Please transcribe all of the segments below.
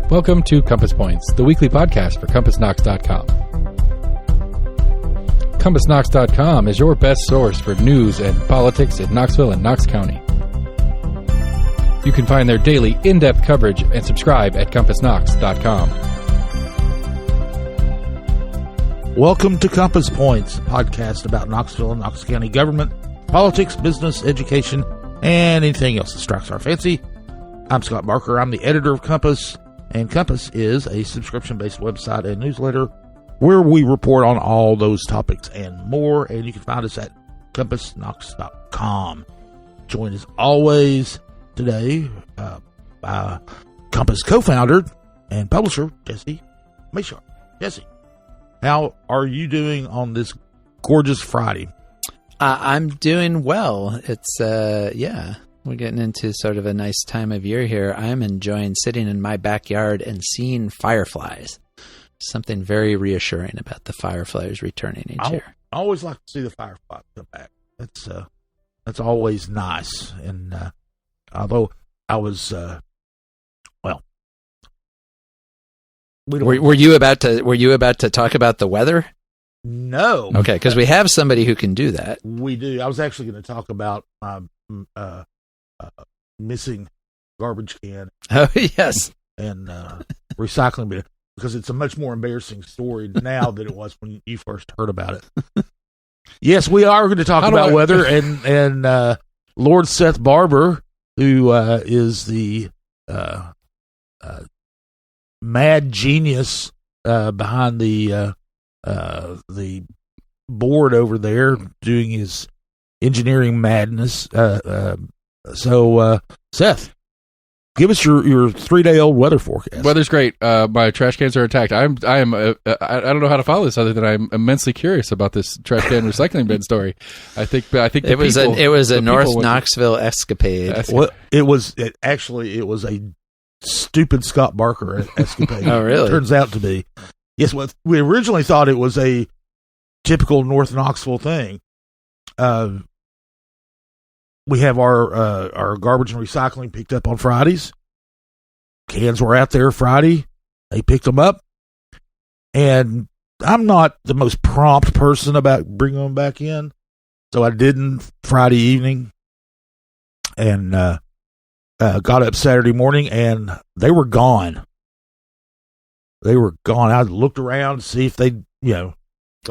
Welcome to Compass Points, the weekly podcast for CompassKnox.com. CompassKnox.com is your best source for news and politics in Knoxville and Knox County. You can find their daily in-depth coverage and subscribe at CompassKnox.com. Welcome to Compass Points, a podcast about Knoxville and Knox County government, politics, business, education, and anything else that strikes our fancy. I'm Scott Barker. I'm the editor of Compass, and Compass is a subscription-based website and newsletter where we report on all those topics and more, and you can find us at CompassKnox.com. Joined as always today by Compass co-founder and publisher, Jesse Mayshard. Jesse, how are you doing on this gorgeous Friday? I'm doing well. It's, we're getting into sort of a nice time of year here. I'm enjoying sitting in my backyard and seeing fireflies. Something very reassuring about the fireflies returning each year. I always like to see the fireflies come back. That's always nice. And although I was, were you about to talk about the weather? No. Okay, because we have somebody who can do that. We do. I was actually going to talk about missing garbage can. Oh, yes. And recycling bin, because it's a much more embarrassing story now than it was when you first heard about it. Yes, we are going to talk about weather and Lord Seth Barber, who is the mad genius behind the board over there doing his engineering madness. So, Seth, give us your 3-day-old weather forecast. Weather's great. My trash cans are intact. I don't know how to follow this other than I'm immensely curious about this trash can recycling bin story. I think it was a North Knoxville escapade. Well, it was a stupid Scott Barker escapade. Oh, really? It turns out to be. Yes, well, we originally thought it was a typical North Knoxville thing. We have our garbage and recycling picked up on Fridays. Cans were out there Friday. They picked them up. And I'm not the most prompt person about bringing them back in, so I didn't Friday evening. And got up Saturday morning, and they were gone. They were gone. I looked around to see if they'd, gone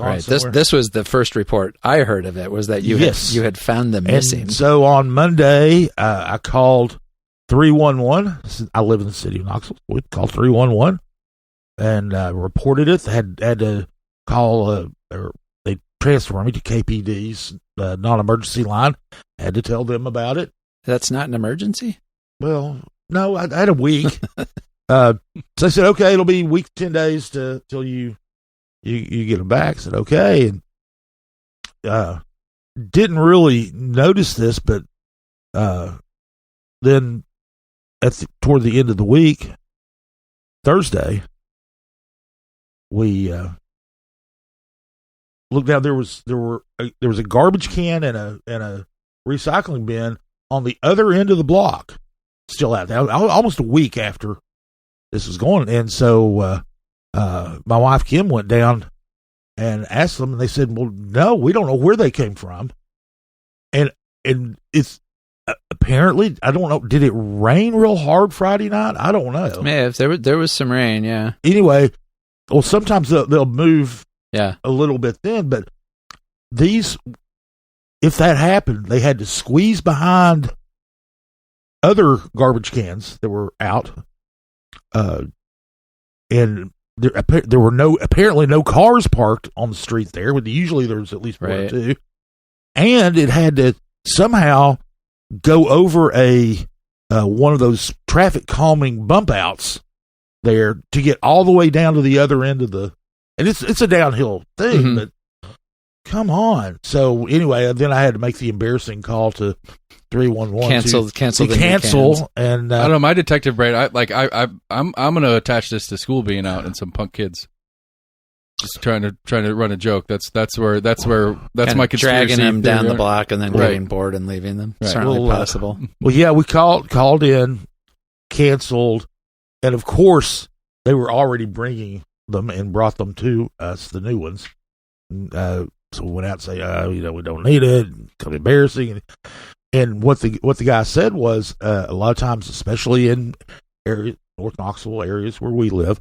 right. somewhere. This was the first report I heard of it, was that you had found them missing. And so on Monday, I called 311. I live in the city of Knoxville. We called 311 and reported it. Had to call, or they transferred me to KPD's non-emergency line. Had to tell them about it. That's not an emergency? Well, no, I had a week. So I said, okay, it'll be a week, 10 days till you get them back. I said, okay. And didn't really notice this, but then toward the end of the week, Thursday, we looked down. There was a garbage can and a recycling bin on the other end of the block, still out there, almost a week after this was going. And so my wife Kim went down and asked them, and they said, well, no, we don't know where they came from. And it's apparently, I don't know, did it rain real hard Friday night? I don't know. Yeah, there was some rain, yeah. Anyway, well, sometimes they'll move a little bit then, but these, if that happened, they had to squeeze behind other garbage cans that were out, and there were apparently no cars parked on the street there. Usually there's at least one or two, and it had to somehow go over one of those traffic calming bump outs there to get all the way down to the other end of the. And it's a downhill thing, but come on. So anyway, then I had to make the embarrassing call to 311 cancel. And I don't know, my detective brain. I'm going to attach this to school being out and some punk kids just trying to run a joke. That's my conspiracy. Dragging them down the block and then getting bored and leaving them. Certainly possible. Well, yeah, we called in, canceled, of course, they were already bringing them and brought them to us, the new ones. So we went out and say, we don't need it. It's kind of embarrassing. And what the guy said was, a lot of times, especially in North Knoxville areas where we live,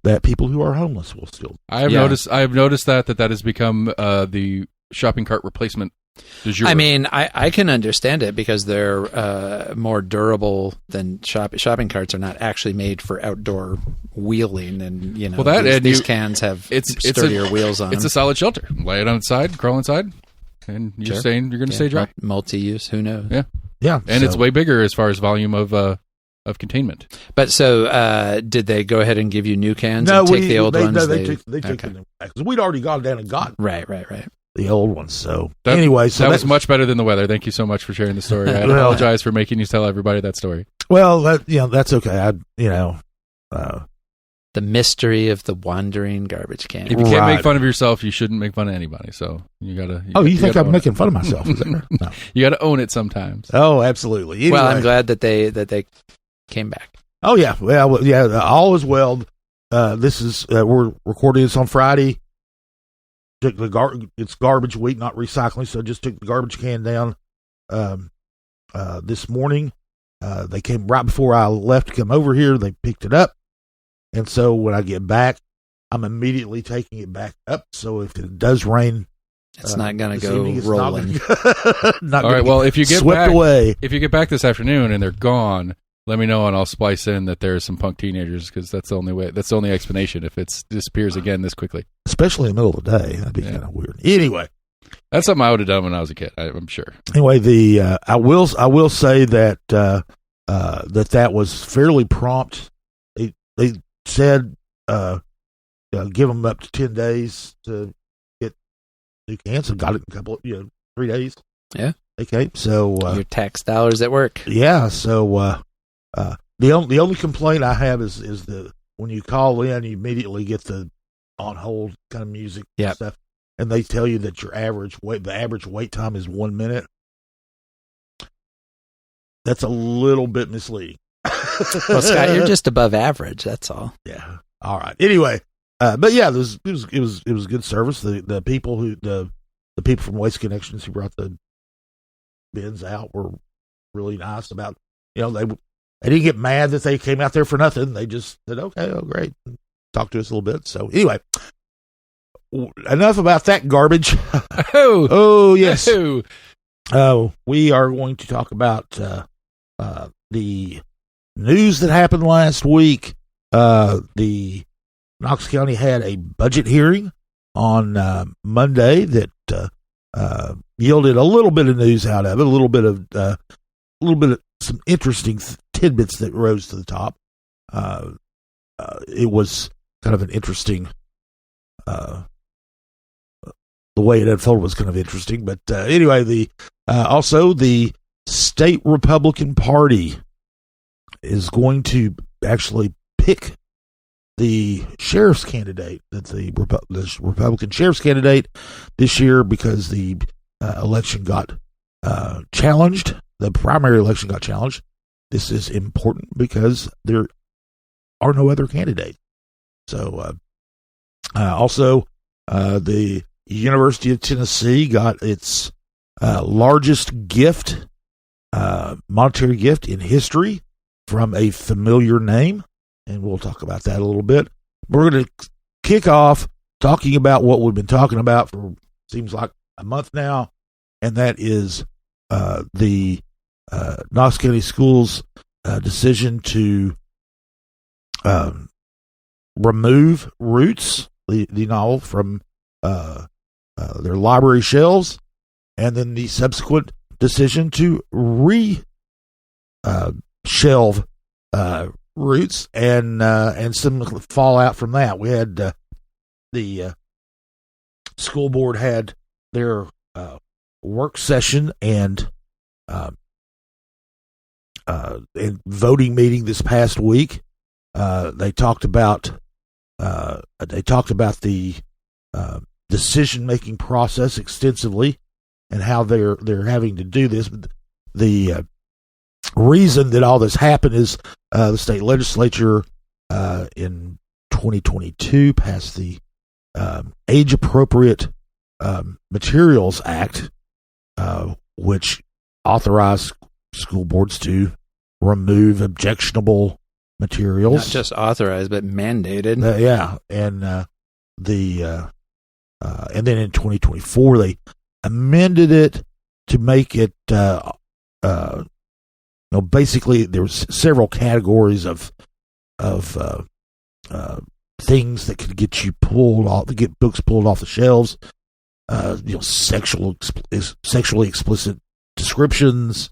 that people who are homeless will still. I have noticed that has become the shopping cart replacement du jour. I mean, I can understand it because they're more durable than shopping carts are not actually made for outdoor wheeling, and these cans have sturdier wheels on them. It's a solid shelter. Lay it on its side, crawl inside, and you're saying you're going to stay dry. Multi-use, who knows? Yeah, and it's way bigger as far as volume of containment. But so, did they go ahead and give you new cans and take the old ones? No, they took them back because we'd already gone down and gotten right the old ones. So anyway, that was much better than the weather. Thank you so much for sharing the story. I apologize for making you tell everybody that story. Well, that's okay. The mystery of the wandering garbage can. If you can't make fun of yourself, you shouldn't make fun of anybody. So you gotta. You think I'm making fun of myself? Is that no. You got to own it sometimes. Oh, absolutely. Anyway. Well, I'm glad that they came back. Oh yeah, well yeah, all is well. This is we're recording this on Friday. It's garbage week, not recycling, so just took the garbage can down this morning. They came right before I left to come over here. They picked it up, and so when I get back, I'm immediately taking it back up. So if it does rain, it's not going to go rolling. Not all right. Well, if you get swept away, if you get back this afternoon and they're gone, let me know and I'll splice in that there's some punk teenagers, because that's the only way. That's the only explanation if it disappears again this quickly. Especially in the middle of the day, that'd be kind of weird. Anyway, that's something I would have done when I was a kid. I'm sure. Anyway, I will say that that was fairly prompt. They said give them up to 10 days to get new cans, and got it in a couple of 3 days. Yeah. Okay. So your tax dollars at work. Yeah. So the only complaint I have is when you call in, you immediately get the on hold kind of music and stuff, and they tell you that the average wait time is 1 minute. That's a little bit misleading. Well, Scott, you're just above average. That's all. Yeah. All right. Anyway, but yeah, it was good service. The people the people from Waste Connections who brought the bins out were really nice about, they didn't get mad that they came out there for nothing. They just said, okay, great. Talk to us a little bit. So anyway, enough about that garbage. Oh yes. We are going to talk about the news that happened last week. The Knox County had a budget hearing on Monday that yielded a little bit of news out of it, a little bit of some interesting tidbits that rose to the top. It was kind of an interesting, the way it unfolded was kind of interesting. But anyway, also the state Republican Party is going to actually pick the sheriff's candidate, the Republican sheriff's candidate this year, because the election got challenged. The primary election got challenged. This is important because there are no other candidates. So, also, the University of Tennessee got its largest gift, monetary gift in history from a familiar name, and we'll talk about that a little bit. We're going to kick off talking about what we've been talking about for seems like a month now, and that is the Knox County Schools' decision to remove Roots, the novel, from their library shelves, and then the subsequent decision to shelve Roots, and some fallout from that. We had the school board had their work session and voting meeting this past week. They talked about the decision-making process extensively and how they're having to do this. The reason that all this happened is the state legislature in 2022 passed the Age-Appropriate Materials Act, which authorized school boards to remove objectionable materials. Not just authorized, but mandated. And then in 2024 they amended it to make it basically there's several categories of things that could get you get books pulled off the shelves. Sexually explicit descriptions,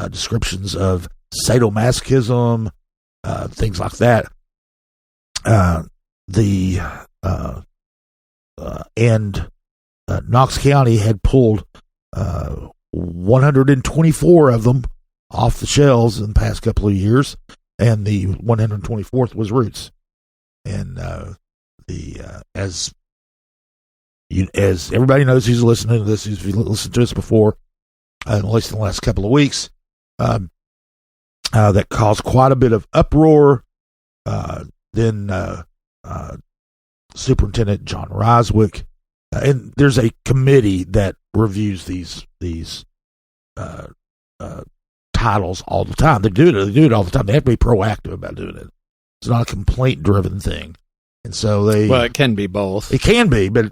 descriptions of sadomasochism, things like that. And Knox County had pulled 124 of them off the shelves in the past couple of years, and the 124th was Roots. And as everybody knows who's listening to this, who's listened to us before, at least in the last couple of weeks, that caused quite a bit of uproar. Then Superintendent John Roswick, and there's a committee that reviews these titles all the time. They do it all the time. They have to be proactive about doing it. It's not a complaint-driven thing, and so it can be both. It can be, but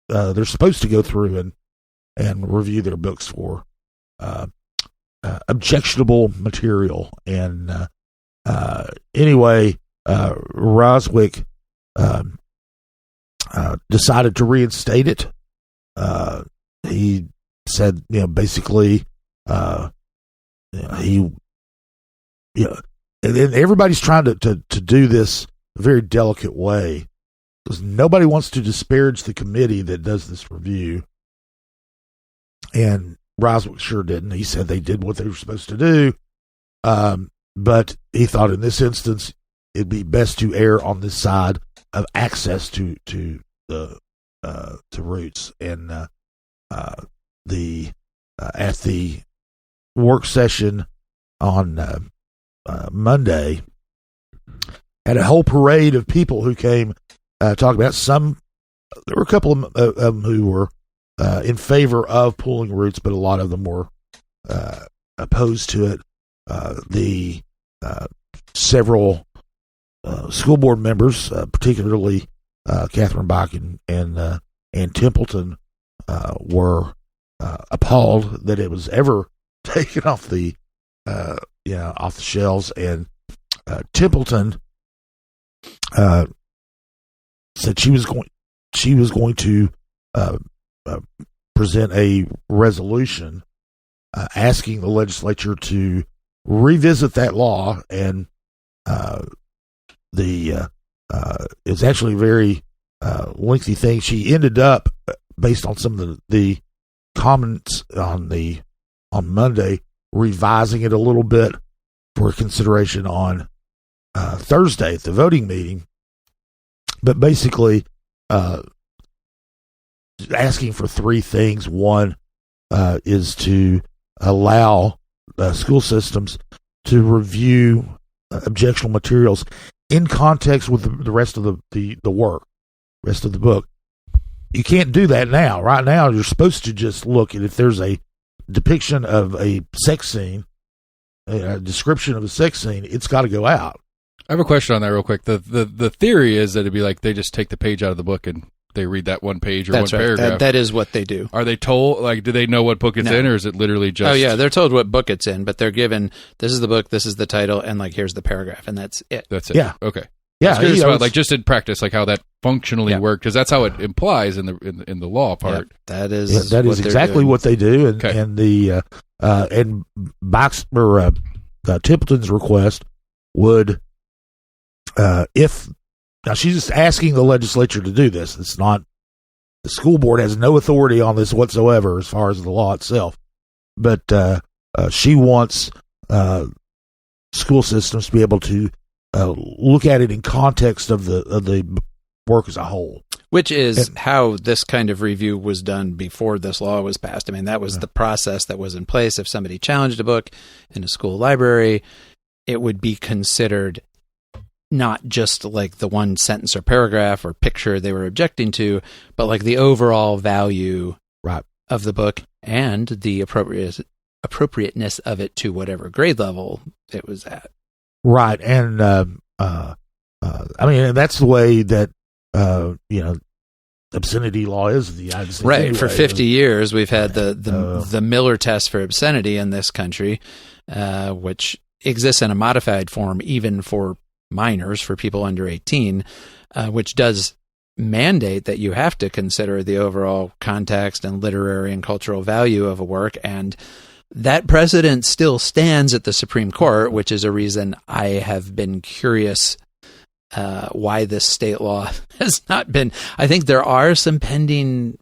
they're supposed to go through and review their books for objectionable material. And anyway, Roswick decided to reinstate it. He said, basically, and everybody's trying to do this a very delicate way, because nobody wants to disparage the committee that does this review. And Roswick sure didn't. He said they did what they were supposed to do. But he thought in this instance, it'd be best to err on this side of access to Roots. And at the work session on Monday, had a whole parade of people who came talking about there were a couple of them who were in favor of pulling Roots, but a lot of them were opposed to it. The several school board members, particularly Catherine Bach and Templeton, were appalled that it was ever taken off the shelves. And Templeton said she was going to present a resolution asking the legislature to revisit that law, and it's actually a very lengthy thing. She ended up, based on some of the comments on Monday, revising it a little bit for consideration on Thursday at the voting meeting. But basically, asking for three things. One is to allow school systems to review objectionable materials in context with the rest of the work, rest of the book. You can't do that now. Right now, you're supposed to just look at if there's a depiction of a sex scene, a description of a sex scene, it's got to go out. I have a question on that real quick. The theory is that it'd be like they just take the page out of the book and they read that one page or That's one right. paragraph. That is what they do. Are they told, do they know what book it's in, or is it literally just... Oh, yeah, they're told what book it's in, but they're given, this is the book, this is the title, and, here's the paragraph, and that's it. That's it. Yeah. Okay. Yeah. I was curious about, just in practice, how that functionally worked, because that's how it implies in the law part. That is exactly what they do, and okay. And the and Templeton's request would, if now she's just asking the legislature to do this. It's not, the school board has no authority on this whatsoever as far as the law itself, but she wants school systems to be able to look at it in context of the work as a whole. Which is how this kind of review was done before this law was passed. I mean, that was the process that was in place. If somebody challenged a book in a school library, it would be considered not just like the one sentence or paragraph or picture they were objecting to, but like the overall value of the book and the appropriateness of it to whatever grade level it was at. Right. And, I mean, that's the way that, obscenity law is in the United States. Right. Anyway. For 50 years, we've had the Miller test for obscenity in this country, which exists in a modified form even for minors, for people under 18, which does mandate that you have to consider the overall context and literary and cultural value of a work. And that precedent still stands at the Supreme Court, which is a reason I have been curious why this state law has not been. I think there are some pending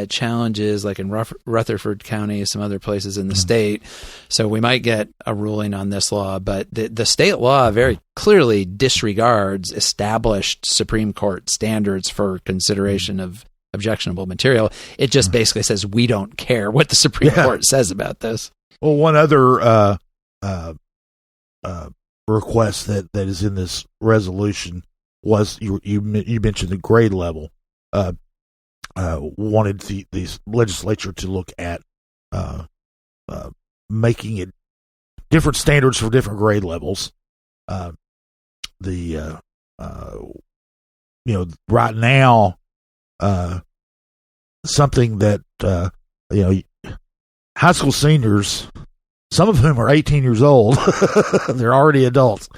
challenges, like in Rutherford County, some other places in the state. So we might get a ruling on this law, but the state law very clearly disregards established Supreme Court standards for consideration of objectionable material. It just basically says we don't care what the Supreme Court says about this. Well, one other request that is in this resolution was you mentioned the grade level. Wanted the legislature to look at making it different standards for different grade levels. Right now, something that high school seniors, some of whom are 18 years old, they're already adults,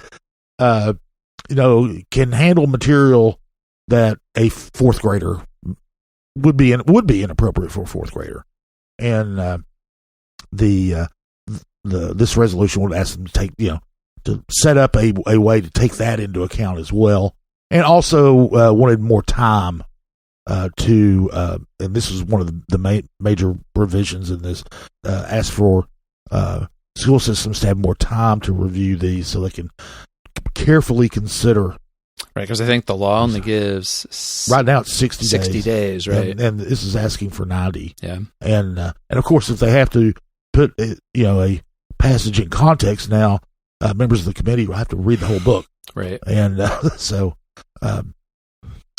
can handle material that a fourth grader would be inappropriate for a fourth grader. And this resolution would ask them to take, to set up a way to take that into account as well. And also wanted more time and this was one of the major provisions in this, asked for school systems to have more time to review these so they can carefully consider. Right, because I think the law only gives right now it's 60 days, right? And this is asking for 90. Yeah, and of course, if they have to put a passage in context now, members of the committee will have to read the whole book, right? And so,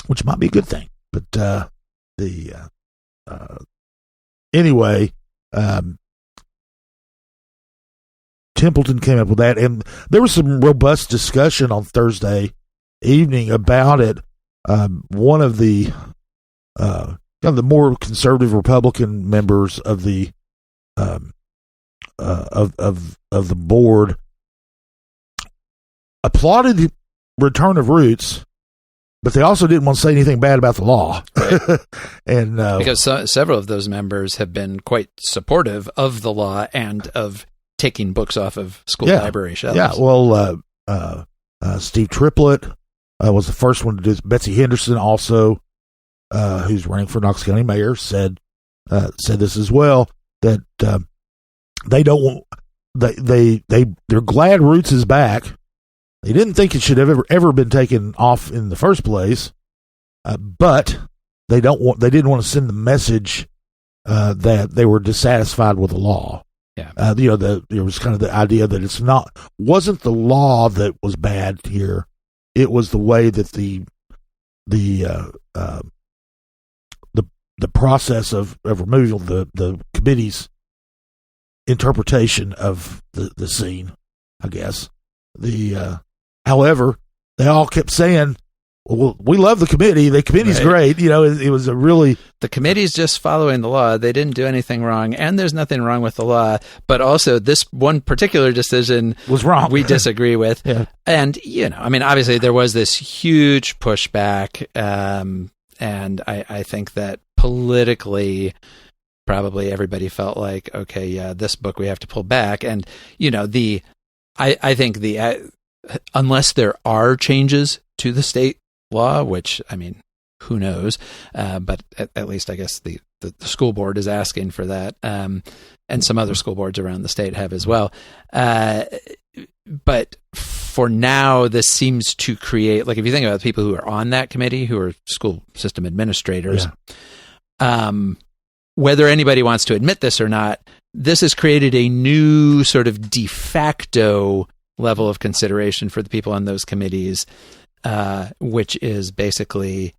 which might be a good thing, but anyway, Templeton came up with that, and there was some robust discussion on Thursday evening about it. One of the more conservative Republican members of the of the board applauded the return of Roots, but they also didn't want to say anything bad about the law. Right. And because several of those members have been quite supportive of the law and of taking books off of school library shelves. Yeah, well, Steve Triplett was the first one to do this. Betsy Henderson also, who's running for Knox County mayor, said this as well, that they don't want, they're glad Roots is back. They didn't think it should have ever been taken off in the first place, but they didn't want to send the message that they were dissatisfied with the law. Yeah, there was kind of the idea that wasn't the law that was bad here; it was the way that the process of removing the committee's interpretation of the scene, I guess. However, they all kept saying, well, we love the committee. The committee's great. It was a really... The committee's just following the law. They didn't do anything wrong, and there's nothing wrong with the law. But also, this one particular decision was wrong. We disagree with. Yeah. And, obviously there was this huge pushback, and I think that politically, probably everybody felt like, okay, yeah, this book we have to pull back. And, I think unless there are changes to the state law, which, who knows, but at least I guess the school board is asking for that, and some other school boards around the state have as well. But for now, this seems to create, like, if you think about the people who are on that committee, who are school system administrators, whether anybody wants to admit this or not, this has created a new sort of de facto level of consideration for the people on those committees which is basically,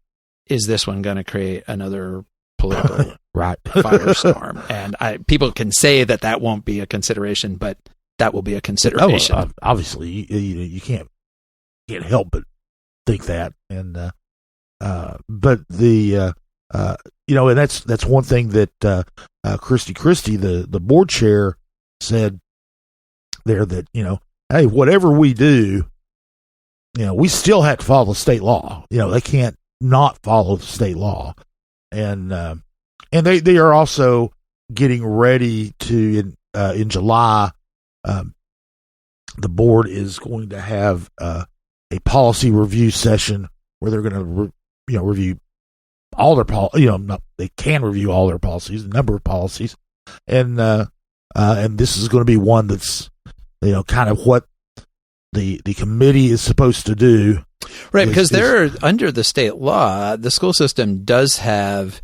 is this one going to create another political right firestorm? And people can say that won't be a consideration, but that will be a consideration. Obviously, you can't help but think that, and but the and that's one thing that Christie, the board chair, said there, that hey, whatever we do, we still have to follow state law. They can't not follow the state law, and they are also getting ready to in July. The board is going to have a policy review session where they're going to review all their they can review all their policies, a number of policies, and this is going to be one that's kind of what the committee is supposed to do. Right, because they're under the state law, the school system does have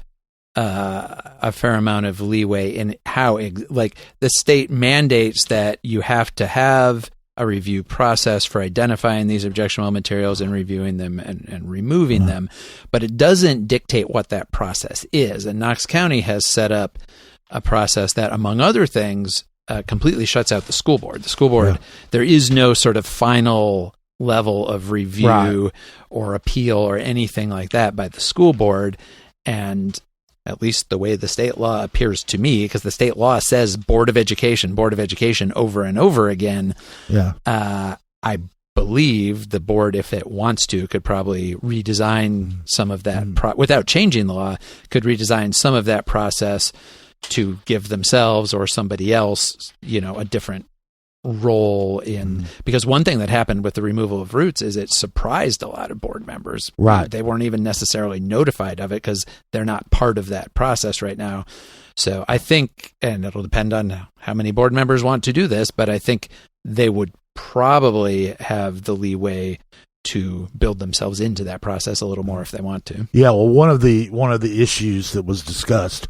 a fair amount of leeway in how, the state mandates that you have to have a review process for identifying these objectionable materials and reviewing them and removing them, but it doesn't dictate what that process is. And Knox County has set up a process that, among other things, completely shuts out the school board. The school board, there is no sort of final level of review or appeal or anything like that by the school board. And at least the way the state law appears to me, because the state law says Board of Education over and over again. Yeah. I believe the board, if it wants to, could probably redesign some of that without changing the law, could redesign some of that process to give themselves or somebody else, a different role in, because one thing that happened with the removal of roots is it surprised a lot of board members. Right. They weren't even necessarily notified of it because they're not part of that process right now. So I think, and it'll depend on how many board members want to do this, but I think they would probably have the leeway to build themselves into that process a little more if they want to. Yeah. Well, one of the issues that was discussed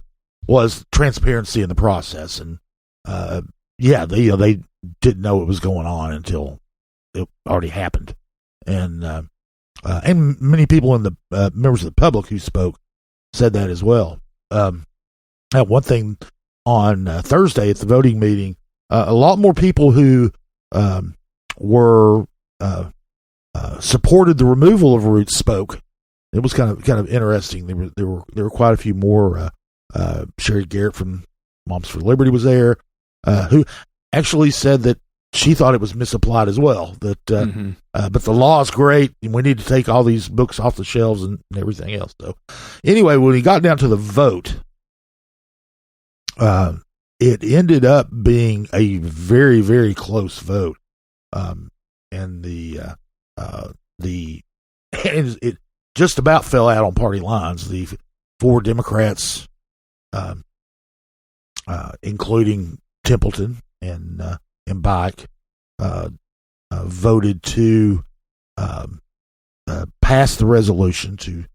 was transparency in the process, and they didn't know what was going on until it already happened, and many people in the members of the public who spoke said that as well. One thing on Thursday at the voting meeting, a lot more people who were supported the removal of roots spoke. It was kind of interesting. There were quite a few more. Sherry Garrett from Moms for Liberty was there, who actually said that she thought it was misapplied as well. That, but the law is great, and we need to take all these books off the shelves and everything else. So, anyway, when he got down to the vote, it ended up being a very, very close vote, and it just about fell out on party lines. The 4 Democrats, including Templeton and Bike, voted to pass the resolution to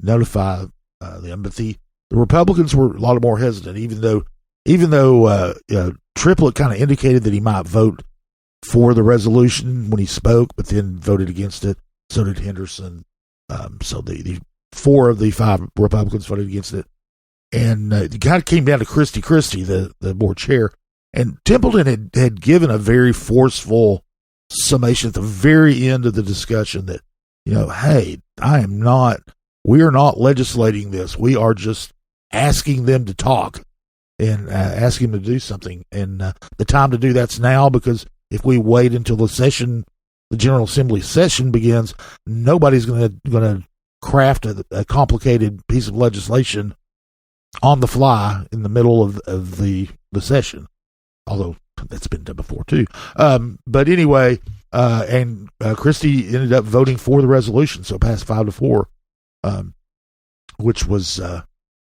notify them. But the Republicans were a lot more hesitant, even though Triplett kind of indicated that he might vote for the resolution when he spoke, but then voted against it. So did Henderson. So the 4 of the 5 Republicans voted against it. And it kind of came down to Christie, the board chair. And Templeton had given a very forceful summation at the very end of the discussion that, hey, we are not legislating this. We are just asking them to talk and asking them to do something. And the time to do that's now, because if we wait until the General Assembly session begins, nobody's going to craft a complicated piece of legislation on the fly in the middle of the session, although that's been done before too. But anyway, and Christie ended up voting for the resolution, so it passed 5-4, which was,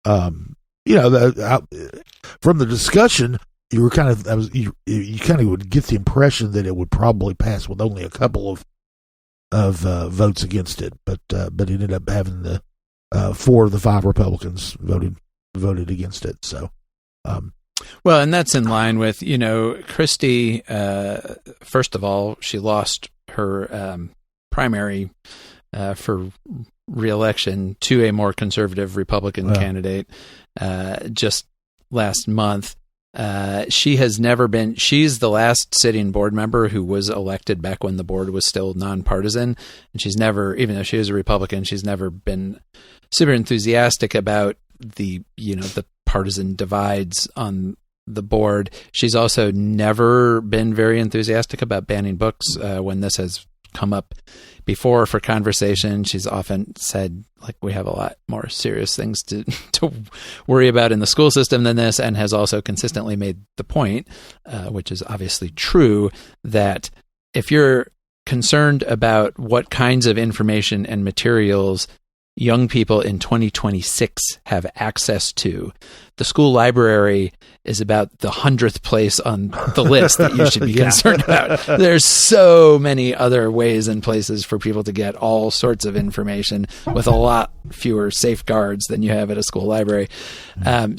from the discussion, you were you kind of would get the impression that it would probably pass with only a couple of votes against it, but it ended up having the 4 of the 5 Republicans voted against it. So, well, and that's in line with, Christie, first of all, she lost her primary for re-election to a more conservative Republican candidate just last month. She's the last sitting board member who was elected back when the board was still nonpartisan. And she's never, even though she is a Republican, she's never been super enthusiastic about the partisan divides on the board. She's also never been very enthusiastic about banning books when this has come up before for conversation. She's often said, like, we have a lot more serious things to worry about in the school system than this, and has also consistently made the point, which is obviously true, that if you're concerned about what kinds of information and materials young people in 2026 have access to, the school library is about the 100th place on the list that you should be concerned about. There's so many other ways and places for people to get all sorts of information with a lot fewer safeguards than you have at a school library.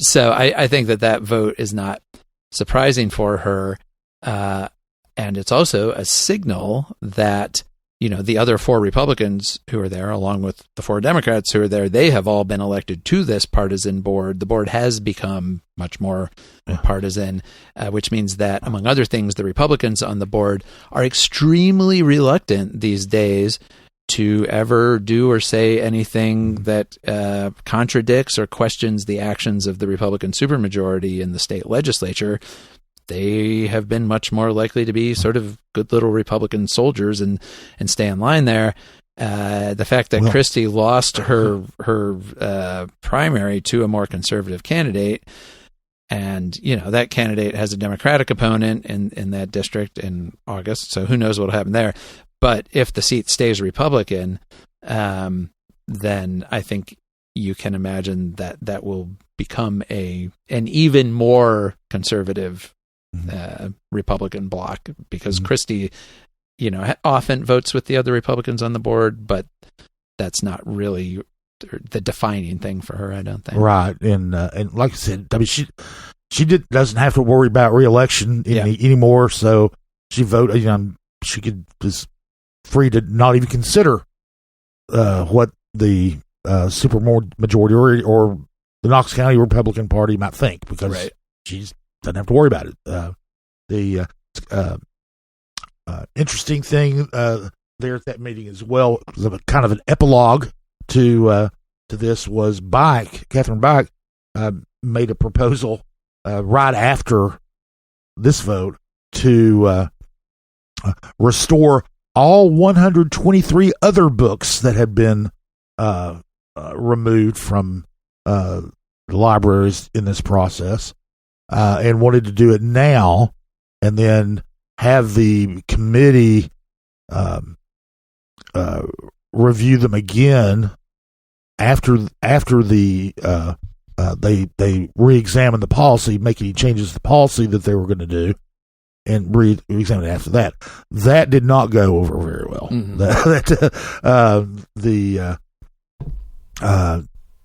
So I think that vote is not surprising for her. And it's also a signal that the other 4 Republicans who are there, along with the 4 Democrats who are there, they have all been elected to this partisan board. The board has become much more partisan, which means that, among other things, the Republicans on the board are extremely reluctant these days to ever do or say anything that contradicts or questions the actions of the Republican supermajority in the state legislature. They have been much more likely to be sort of good little Republican soldiers and stay in line there. The fact that Christie lost her primary to a more conservative candidate, and that candidate has a Democratic opponent in that district in August, so who knows what will happen there. But if the seat stays Republican, then I think you can imagine that will become an even more conservative Republican bloc, because Christie, often votes with the other Republicans on the board, but that's not really the defining thing for her, I don't think. Right, and like I said, I mean, she doesn't have to worry about re-election anymore, so she voted. She was free to not even consider what the super majority or the Knox County Republican Party might think, because she's doesn't have to worry about it. The interesting thing there at that meeting as well, kind of an epilogue to this, was Catherine Bike made a proposal right after this vote to restore all 123 other books that had been removed from the libraries in this process. And wanted to do it now, and then have the committee review them again after the they re-examine the policy, make any changes to the policy that they were going to do, and re-examine it after that. That did not go over very well.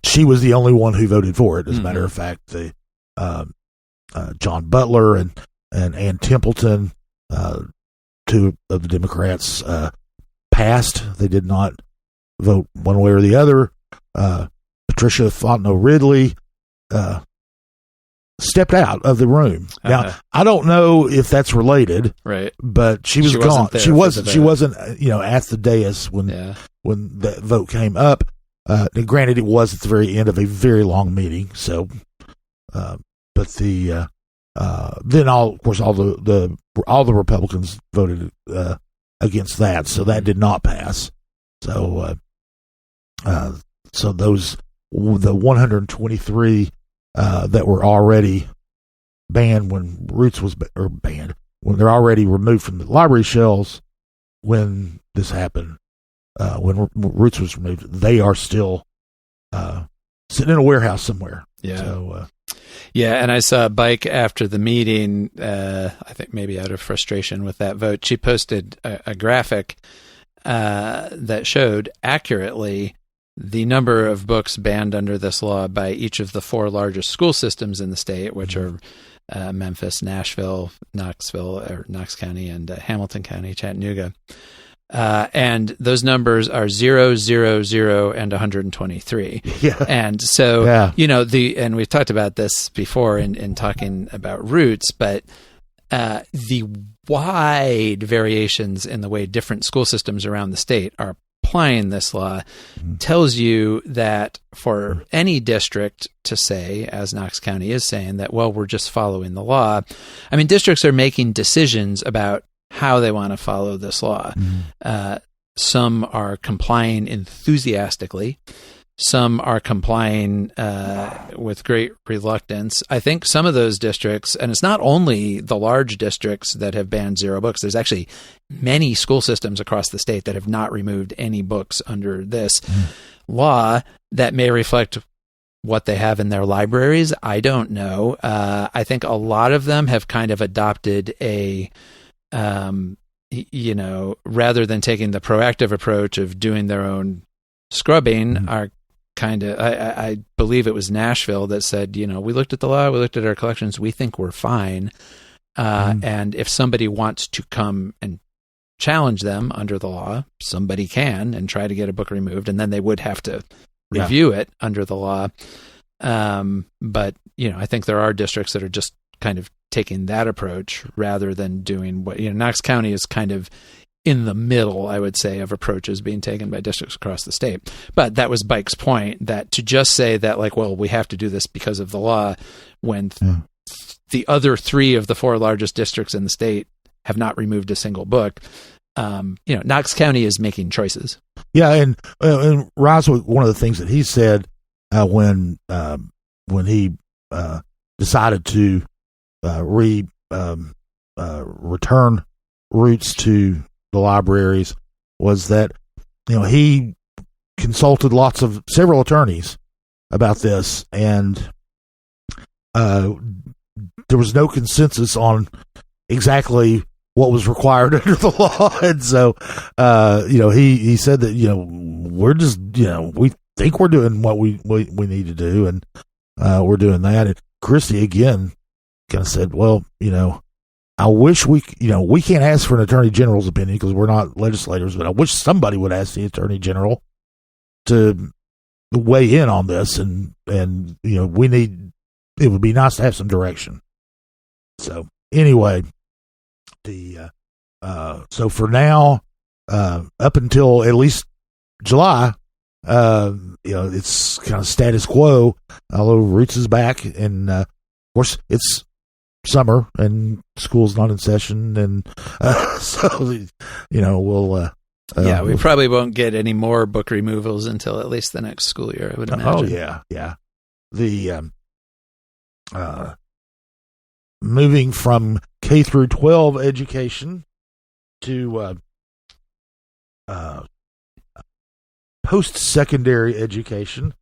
She was the only one who voted for it. As a matter of fact, John Butler and Ann Templeton, 2 of the Democrats, passed. They did not vote one way or the other. Patricia Fontenot Ridley stepped out of the room. Now, I don't know if that's related, right? But she was gone. She wasn't. At the dais when that vote came up. And granted, it was at the very end of a very long meeting. So, but then all the Republicans voted against that, so that did not pass. So, the 123 that were already banned when Roots was banned, when they're already removed from the library shelves when this happened, when Roots was removed, they are still sitting in a warehouse somewhere. Yeah. So, and I saw Bike after the meeting, I think maybe out of frustration with that vote. She posted a graphic that showed accurately the number of books banned under this law by each of the 4 largest school systems in the state, which are Memphis, Nashville, Knox County, and Hamilton County, Chattanooga. And those numbers are 0, 0, 0, and 123. Yeah. And so, and we've talked about this before in talking about roots, but the wide variations in the way different school systems around the state are applying this law tells you that for any district to say, as Knox County is saying, that, well, we're just following the law. I mean, districts are making decisions about how they want to follow this law. Some are complying enthusiastically. Some are complying with great reluctance. I think some of those districts, and it's not only the large districts that have banned zero books, there's actually many school systems across the state that have not removed any books under this law. That may reflect what they have in their libraries. I don't know. I think a lot of them have kind of adopted a, rather than taking the proactive approach of doing their own scrubbing, are kind of, I believe it was Nashville that said, we looked at the law, we looked at our collections, we think we're fine. And if somebody wants to come and challenge them under the law, somebody can and try to get a book removed, and then they would have to review it under the law. But, I think there are districts that are just kind of taking that approach rather than doing what, Knox County is kind of in the middle, I would say, of approaches being taken by districts across the state. But that was Bike's point, that to just say that, we have to do this because of the law, when the other 3 of the 4 largest districts in the state have not removed a single book. Knox County is making choices. Yeah, and Roswell, one of the things that he said when he decided to return roots to the libraries was that he consulted several attorneys about this, and there was no consensus on exactly what was required under the law. And so he said that we're just we think we're doing what we need to do, and we're doing that. And Christie again kind of said, well, I wish we can't ask for an attorney general's opinion because we're not legislators, but I wish somebody would ask the attorney general to weigh in on this, and it would be nice to have some direction. So anyway, so for now, up until at least July, it's kind of status quo, although Roots is back, and of course it's summer and school's not in session, and so we'll we probably won't get any more book removals until at least the next school year, I would imagine. The moving from K through 12 education to post-secondary education,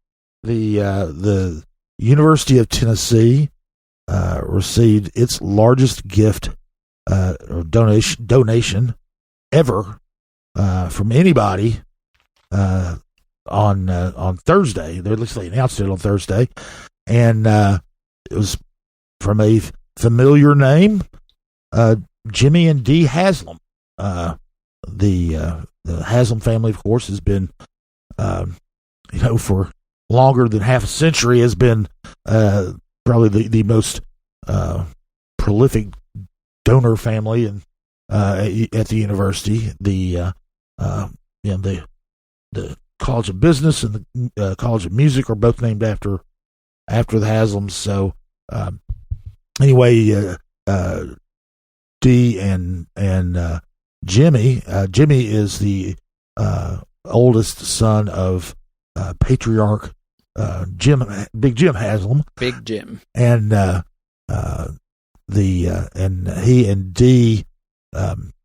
the University of Tennessee received its largest gift or donation ever from anybody on Thursday. At least they announced it on Thursday, and it was from a familiar name, Jimmy and Dee Haslam. The Haslam family, of course, has been for longer than half a century, has been probably the most prolific donor family at the university. The College of Business and the College of Music are both named after the Haslams. So anyway, Dee and Jimmy. Jimmy is the oldest son of patriarch Big Jim Haslam. Big Jim. And and he and Dee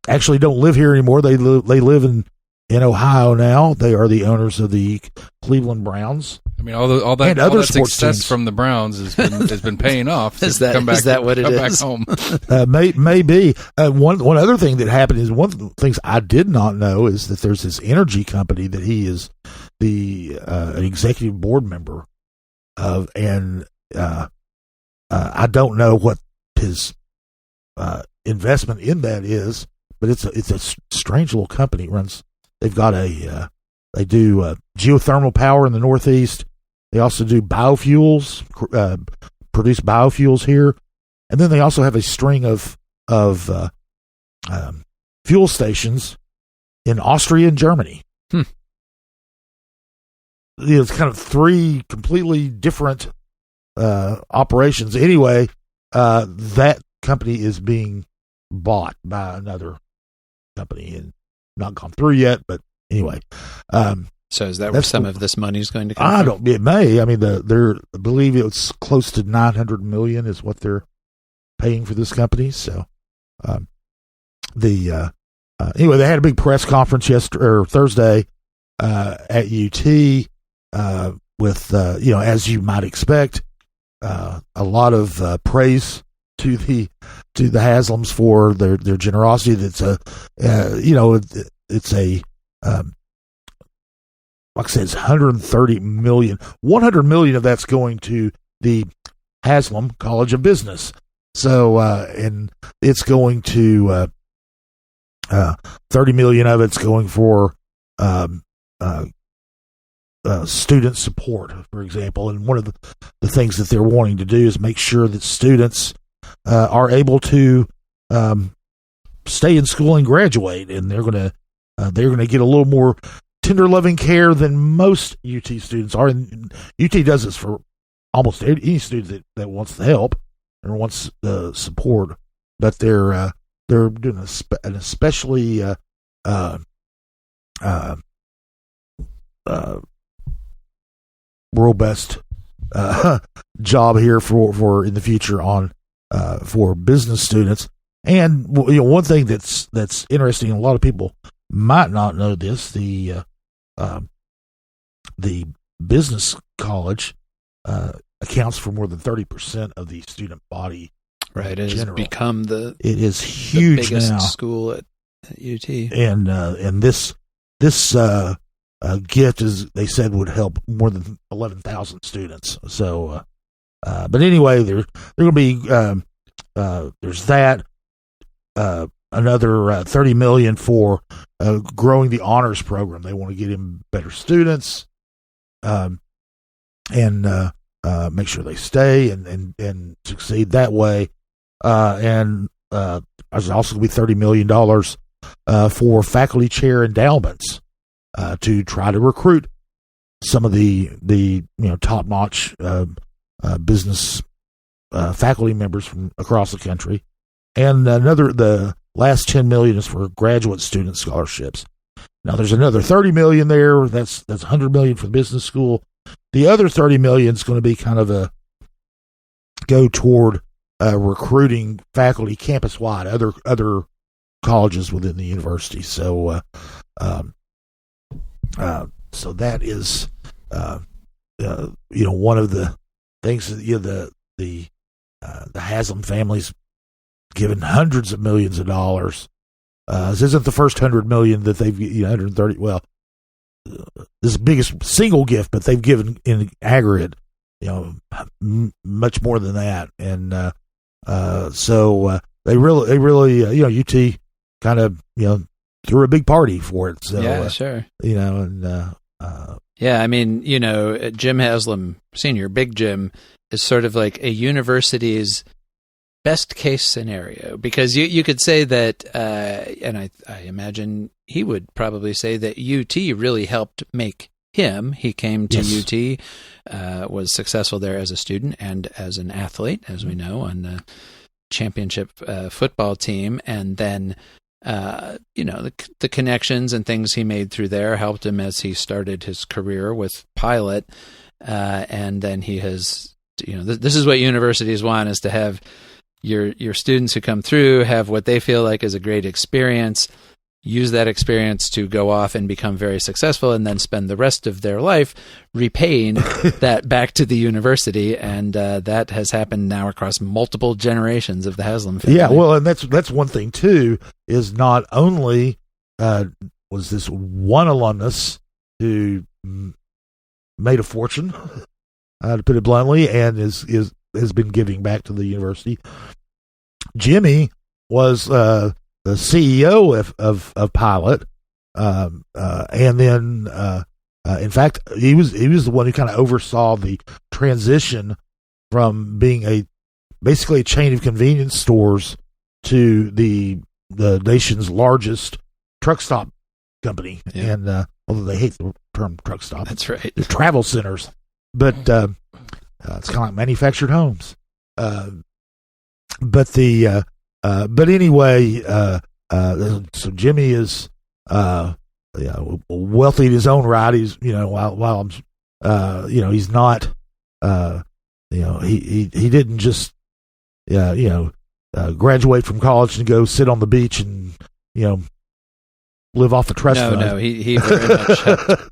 actually don't live here anymore. They live in Ohio now. They are the owners of the Cleveland Browns. I mean, all that success from the Browns has been paying off. Is that what it is? Back home. Maybe. One other thing that happened is, one of the things I did not know is that there's this energy company that he is the executive board member of, and I don't know what his investment in that is, but it's a strange little company. It runs They've got they do geothermal power in the Northeast. They also do biofuels, produce biofuels here, and then they also have a string of fuel stations in Austria and Germany. It's kind of three completely different operations. Anyway, that company is being bought by another company and not gone through yet. But anyway, so is that where some of this money is going to come? It may. I mean, I believe it's close to $900 million is what they're paying for this company. So, anyway, they had a big press conference Thursday at UT with as you might expect, a lot of praise to the Haslams for their generosity. That's it's a like I said, it's $130 million. $100 million of that's going to the Haslam College of Business. So, and it's going to $30 million of it's going for student support, for example. And one of the things that they're wanting to do is make sure that students are able to stay in school and graduate, and they're going to get a little more tender loving care than most UT students are. And UT does this for almost any student that wants the help or wants the support, but they're doing an especially robust job here for in the future on for business students. And one thing that's interesting, and a lot of people might not know this, the business college accounts for more than 30% of the student body. Right, it has become it is huge the biggest now. School at UT, and this gift they said would help more than 11,000 students. So, but anyway, they're going to be there's that another $30 million for growing the honors program. They want to get in better students, and make sure they stay and succeed that way. And there's also going to be $30 million for faculty chair endowments to try to recruit some of the top-notch business faculty members from across the country. And the last $10 million is for graduate student scholarships. Now there's another $30 million there. That's $100 million for the business school. The other $30 million is going to be kind of go toward recruiting faculty campus wide, other colleges within the university. So, so that is, one of the things that the Haslam family's given hundreds of millions of dollars. This isn't the first $100 million that they've 130. Well, this is the biggest single gift, but they've given in aggregate, much more than that. And so they really UT kind of threw a big party for it. So yeah, sure. Yeah, I mean, Jim Haslam Sr., Big Jim, is sort of like a university's best case scenario, because you could say that, and I imagine he would probably say that UT really helped make him. He came to Yes. UT, was successful there as a student and as an athlete, as we know, on the championship football team, and then the connections and things he made through there helped him as he started his career with Pilot, and then he has, this is what universities want, is to have your students who come through have what they feel like is a great experience, use that experience to go off and become very successful, and then spend the rest of their life repaying that back to the university. And that has happened now across multiple generations of the Haslam family. Yeah, well, and that's one thing too, is not only was this one alumnus who made a fortune, to put it bluntly, and has been giving back to the university. Jimmy was the CEO of Pilot And then, in fact, he was the one who kind of oversaw the transition from being basically a chain of convenience stores to the nation's largest truck stop company. Yeah. And although they hate the term truck stop, that's right. They're travel centers, but it's kind of like manufactured homes. But anyway, so Jimmy is wealthy in his own right. He's while I'm he's not he didn't just graduate from college and go sit on the beach and live off the trust fund. No, he very much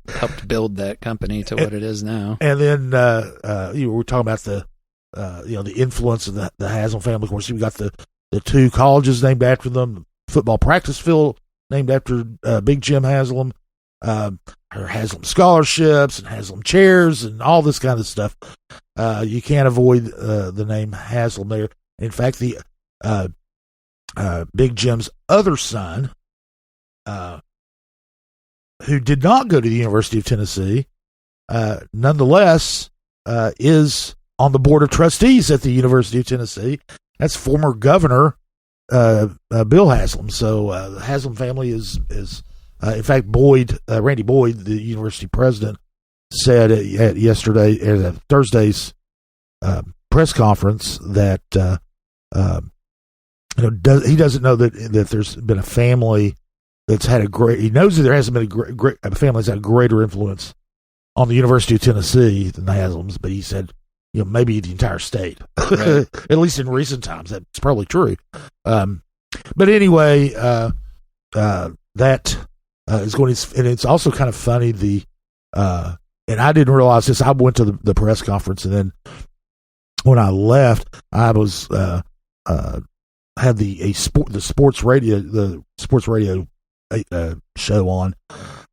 helped build that company to what it is now. And then we're talking about the influence of the Haslam family. Of course, we got the two colleges named after them, football practice field named after Big Jim Haslam, her Haslam scholarships and Haslam chairs and all this kind of stuff. You can't avoid the name Haslam there. In fact, the Big Jim's other son, who did not go to the University of Tennessee, nonetheless is on the board of trustees at the University of Tennessee. That's former Governor Bill Haslam. So the Haslam family is in fact, Randy Boyd, the university president, said at Thursday's press conference that he doesn't know that there's been a family that's had he knows that there hasn't been a family that's had a greater influence on the University of Tennessee than the Haslams, but he said, maybe the entire state, right. At least in recent times, that's probably true. But anyway, that is going to, and it's also kind of funny. And I didn't realize this. I went to the press conference, and then when I left, I was had the sports radio show on,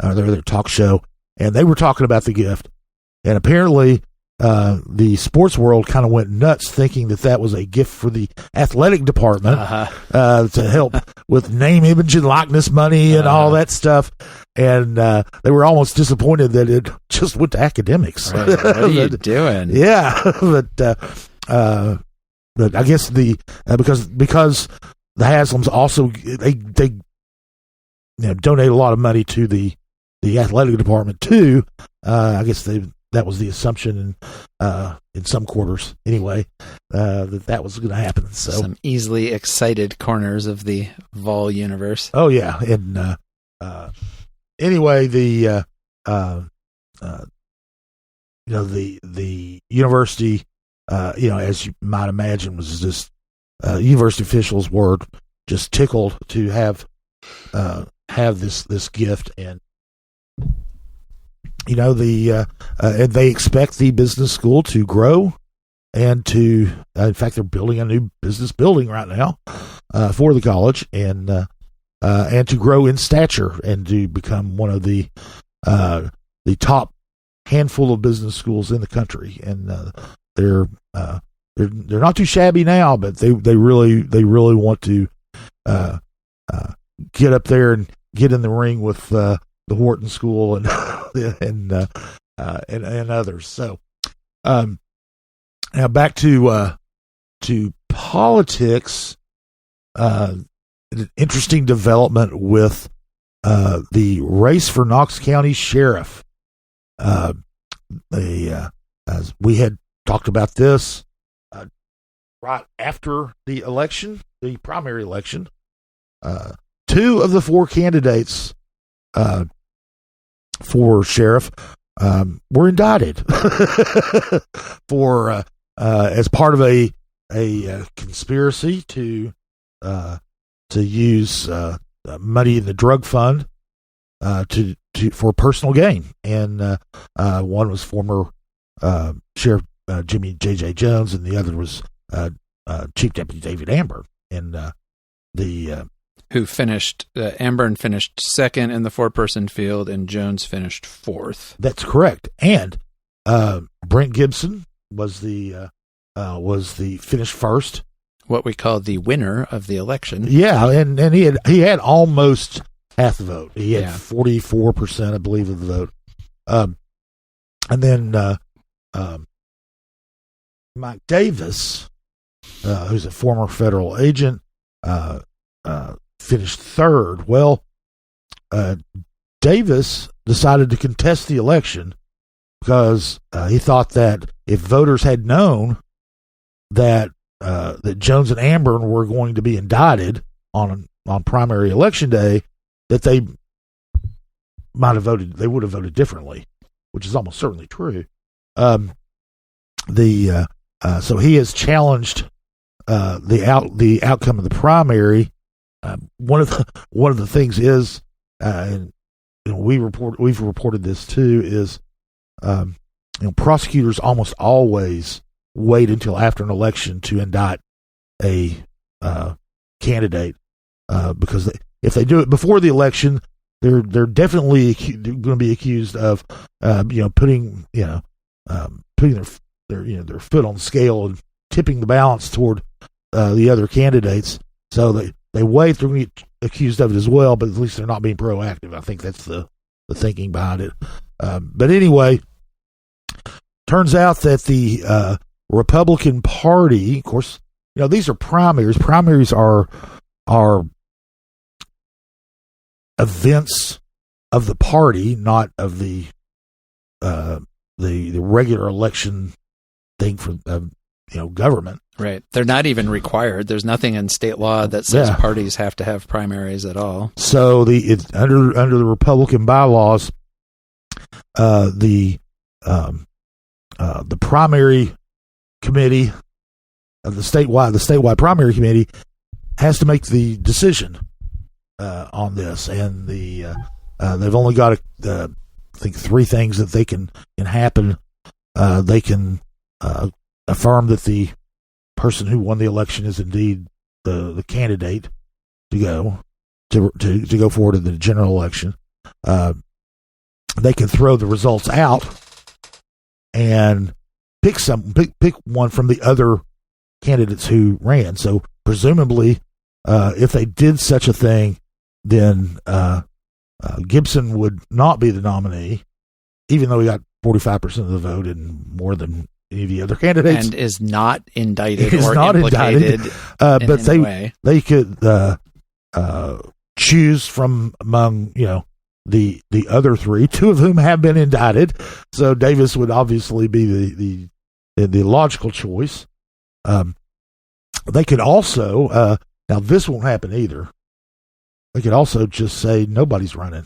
their talk show, and they were talking about the gift, and apparently the sports world kind of went nuts thinking that was a gift for the athletic department to help with name, image, and likeness money and all that stuff, and they were almost disappointed that it just went to academics. Right. What are you doing? Yeah, but I guess because the Haslams also they donate a lot of money to the athletic department too. I guess that was the assumption in some quarters anyway, that was going to happen. So some easily excited corners of the Vol universe. Oh yeah, and anyway, the university, as you might imagine, was just university officials were just tickled to have this gift, and and they expect the business school to grow and to, in fact, they're building a new business building right now for the college, and to grow in stature and to become one of the top handful of business schools in the country. And they're not too shabby now, but they really want to get up there and get in the ring with the Wharton School and others. So now back to politics. An interesting development with the race for Knox County sheriff. As we had talked about this right after the election, the primary election, 2 of the 4 candidates for sheriff were indicted for as part of a conspiracy to use money in the drug fund for personal gain, and one was former Sheriff Jimmy J.J. Jones, and the other was Chief Deputy David Amber, and who finished, Amber finished second in the 4-person field, and Jones finished 4th. That's correct. And Brent Gibson was the finished first. What we call the winner of the election. Yeah, and he had almost half the vote. He had 44%, I believe, of the vote. And then Mike Davis, who's a former federal agent, finished third. Well, Davis decided to contest the election because he thought that if voters had known that Jones and Amburn were going to be indicted on primary election day, that they would have voted differently, which is almost certainly true. So he has challenged the outcome of the primary. One of the things is, and we've reported this too, is prosecutors almost always wait until after an election to indict a candidate, because if they do it before the election, they're definitely going to be accused of putting their foot on the scale and tipping the balance toward the other candidates. So they wait, they're going to get accused of it as well, but at least they're not being proactive. I think that's the thinking behind it. But anyway, turns out that the Republican Party, of course, these are primaries. Primaries are events of the party, not of the regular election thing for government. Right. They're not even required. There's nothing in state law that says parties have to have primaries at all. So under the Republican bylaws, the primary committee of the statewide primary committee has to make the decision on this, and they've only got I think three things that they can happen. They can affirm that the person who won the election is indeed the candidate to go forward in the general election. They can throw the results out and pick one from the other candidates who ran. So presumably, if they did such a thing, then Gibson would not be the nominee, even though he got 45% of the vote and more than any of the other candidates, and is not indicted or implicated. But they could choose from among the other three, two of whom have been indicted. So Davis would obviously be the logical choice. They could also now this won't happen either. They could also just say nobody's running.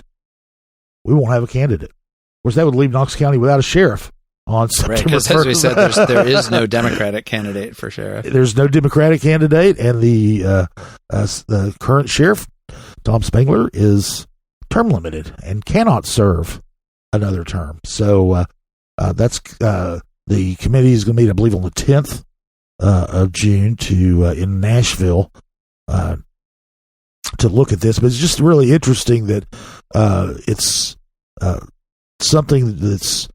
We won't have a candidate. Of course, that would leave Knox County without a sheriff on September 1st. As we said, there is no Democratic candidate for sheriff. There's no Democratic candidate, and the current sheriff, Tom Spangler, is term limited and cannot serve another term. So that's the committee is going to meet, I believe, on the 10th of June in Nashville to look at this. But it's just really interesting that it's something that's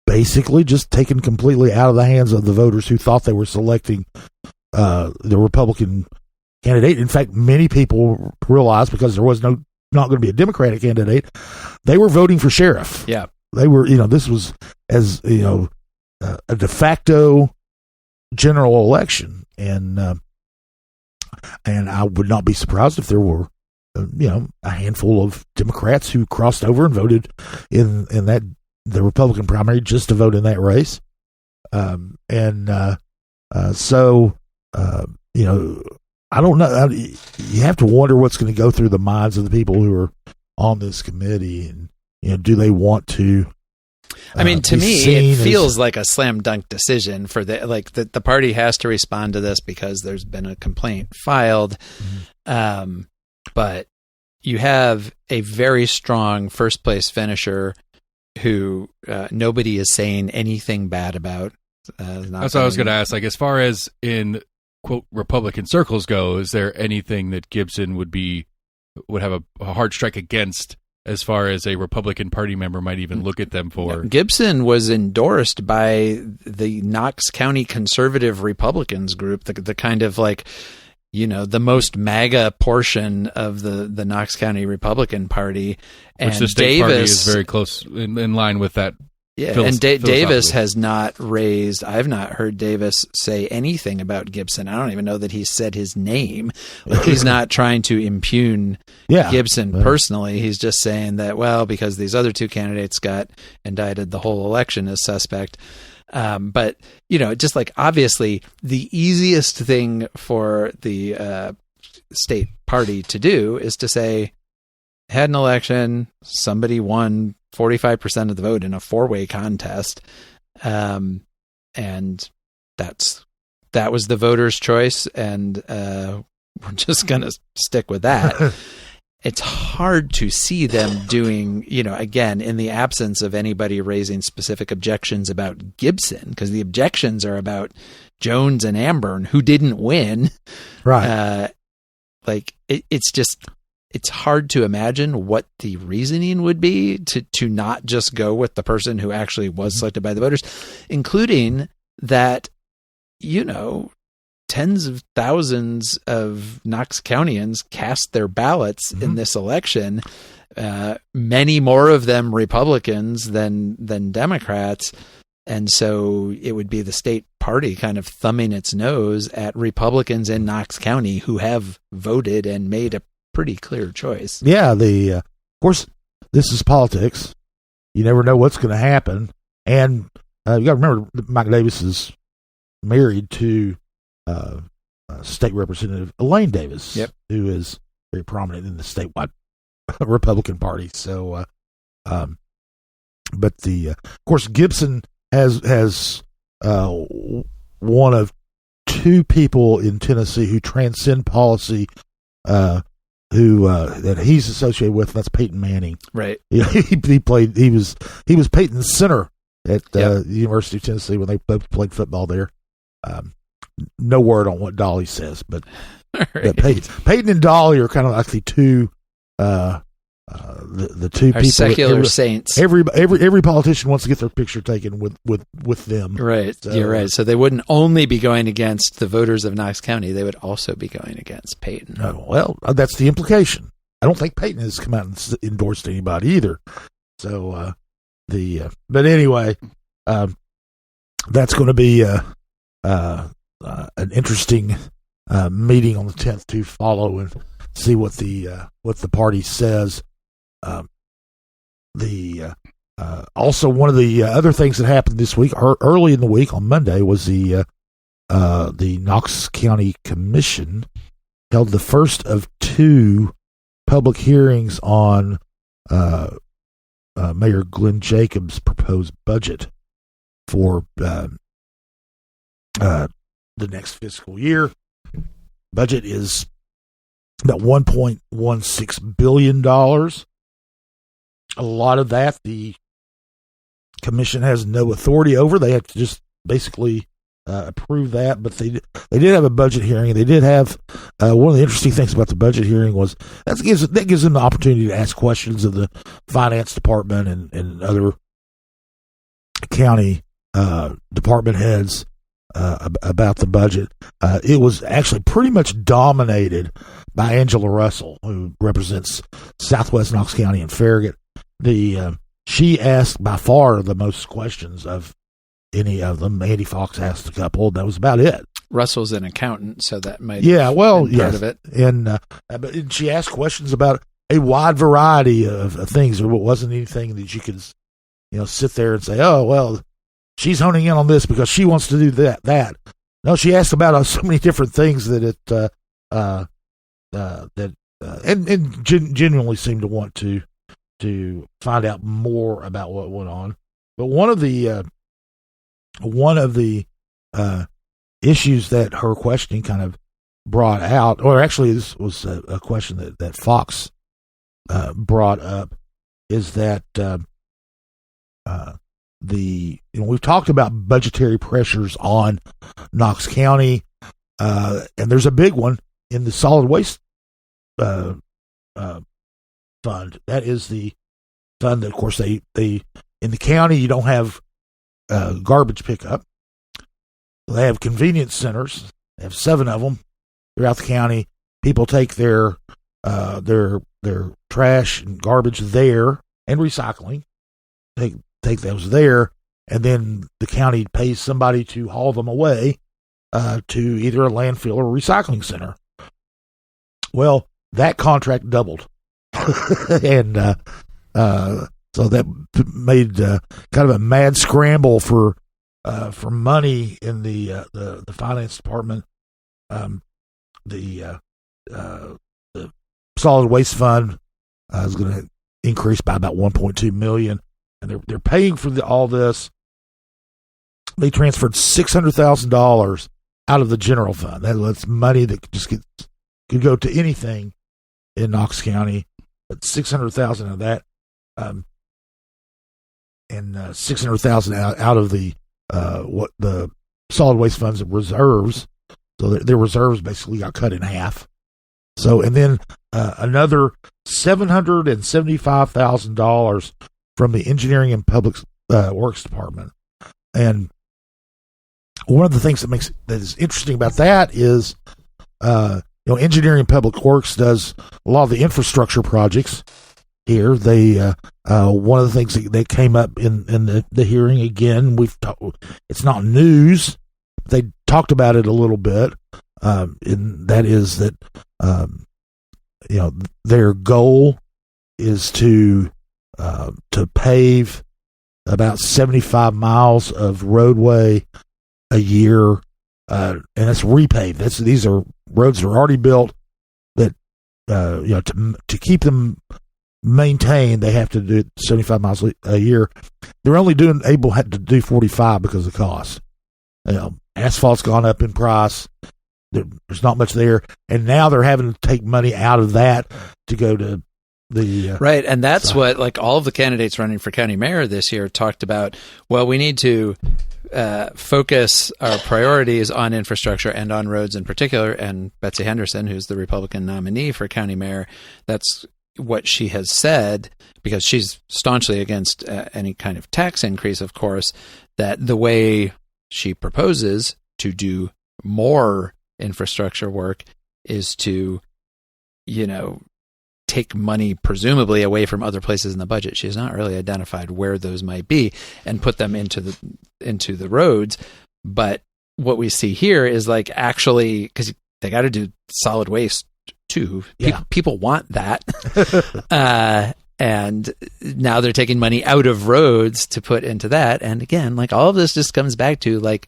basically just taken completely out of the hands of the voters who thought they were selecting the Republican candidate. In fact, many people realized, because there was not going to be a Democratic candidate, they were voting for sheriff. Yeah, they were. This was a de facto general election, and I would not be surprised if there were a handful of Democrats who crossed over and voted in the Republican primary just to vote in that race. So I don't know. You have to wonder what's going to go through the minds of the people who are on this committee, and do they want to? I mean, to me, it feels like a slam dunk decision for the party has to respond to this because there's been a complaint filed. Mm-hmm. But you have a very strong first place finisher who nobody is saying anything bad about. That's what I was going to ask. Like, as far as in quote Republican circles go, is there anything that Gibson would have a hard strike against, as far as a Republican Party member might even look at them for? Gibson was endorsed by the Knox County Conservative Republicans group, the kind of the most MAGA portion of the Knox County Republican Party. Which the state party is very close in line with that. Yeah, and Davis has not raised. I've not heard Davis say anything about Gibson. I don't even know that he said his name. Like, he's not trying to impugn Gibson personally. He's just saying that, well, because these other two candidates got indicted, the whole election is suspect. But just like, obviously the easiest thing for the state party to do is to say, had an election, somebody won 45% of the vote in a 4-way contest. And that was the voters' choice. And we're just going to stick with that. It's hard to see them doing, again, in the absence of anybody raising specific objections about Gibson, because the objections are about Jones and Amburn, who didn't win. Right. It's hard to imagine what the reasoning would be to not just go with the person who actually was selected by the voters, including that, tens of thousands of Knox Countyans cast their ballots in this election, many more of them Republicans than Democrats. And so it would be the state party kind of thumbing its nose at Republicans in Knox County who have voted and made a pretty clear choice. Yeah, of course, this is politics. You never know what's going to happen. And you got to remember, Mike Davis is married to State Representative Elaine Davis, who is very prominent in the statewide Republican Party. So, of course, Gibson has one of two people in Tennessee who transcend policy, that he's associated with. That's Peyton Manning. Right. He was Peyton's center at the University of Tennessee when they both played football there. No word on what Dolly says, but Peyton and Dolly are kind of like the two the two people, secular saints. Every politician wants to get their picture taken with them. Right, so, you're right. So they wouldn't only be going against the voters of Knox County; they would also be going against Peyton. Well, that's the implication. I don't think Peyton has come out and endorsed anybody either. So but anyway, that's going to be an interesting meeting on the 10th to follow and see what the party says. Also one of the other things that happened this week, early in the week on Monday, was the Knox County Commission held the first of two public hearings on Mayor Glenn Jacobs' proposed budget for the next fiscal year. Budget is about $1.16 billion. A lot of that the commission has no authority over. They have to just basically approve that. But they did have a budget hearing, and they did have one of the interesting things about the budget hearing was that gives them the opportunity to ask questions of the finance department and other county department heads about the budget. It was actually pretty much dominated by Angela Russell, who represents Southwest Knox County and Farragut. She asked by far the most questions of any of them. Andy Fox asked a couple, and that was about it. Russell's an accountant, so that might part of it. And but she asked questions about a wide variety of things. There wasn't anything that you could sit there and say, oh well, she's honing in on this because she wants to do that. No, she asked about so many different things that genuinely seemed to want to find out more about what went on. But one of the issues that her questioning kind of brought out, or actually this was a question that Fox brought up, is that we've talked about budgetary pressures on Knox County, and there's a big one in the solid waste fund. That is the fund that, of course, they in the county you don't have garbage pickup. They have convenience centers. They have 7 of them. throughout the county. People take their trash and garbage there and recycling. Take those there, and then the county pays somebody to haul them away to either a landfill or a recycling center. Well, that contract doubled, and so that made kind of a mad scramble for money in the finance department. The solid waste fund is going to increase by about $1.2 million. And they're paying for all this. They transferred $600,000 out of the general fund. That's money that just could go to anything in Knox County. But $600,000 of that, and $600,000 out of the what the solid waste fund's reserves. So their reserves basically got cut in half. So, and then another $775,000 from the Engineering and Public Works Department. And one of the things that is interesting about that is, Engineering and Public Works does a lot of the infrastructure projects here. They one of the things that came up in the hearing, again, it's not news. They talked about it a little bit, and that is that their goal is to pave about 75 miles of roadway a year, and that's repaved. These are roads that are already built that to keep them maintained, they have to do 75 miles a year. They're only able to do 45 because of cost. Asphalt's gone up in price. There's not much there, and now they're having to take money out of that to go to the right. And that's what all of the candidates running for county mayor this year talked about. Well, we need to focus our priorities on infrastructure and on roads in particular. And Betsy Henderson, who's the Republican nominee for county mayor, that's what she has said, because she's staunchly against any kind of tax increase, of course, that the way she proposes to do more infrastructure work is to, take money presumably away from other places in the budget. She has not really identified where those might be and put them into the roads. But what we see here is actually, because they got to do solid waste too. Yeah. People want that. And now they're taking money out of roads to put into that. And again, all of this just comes back to the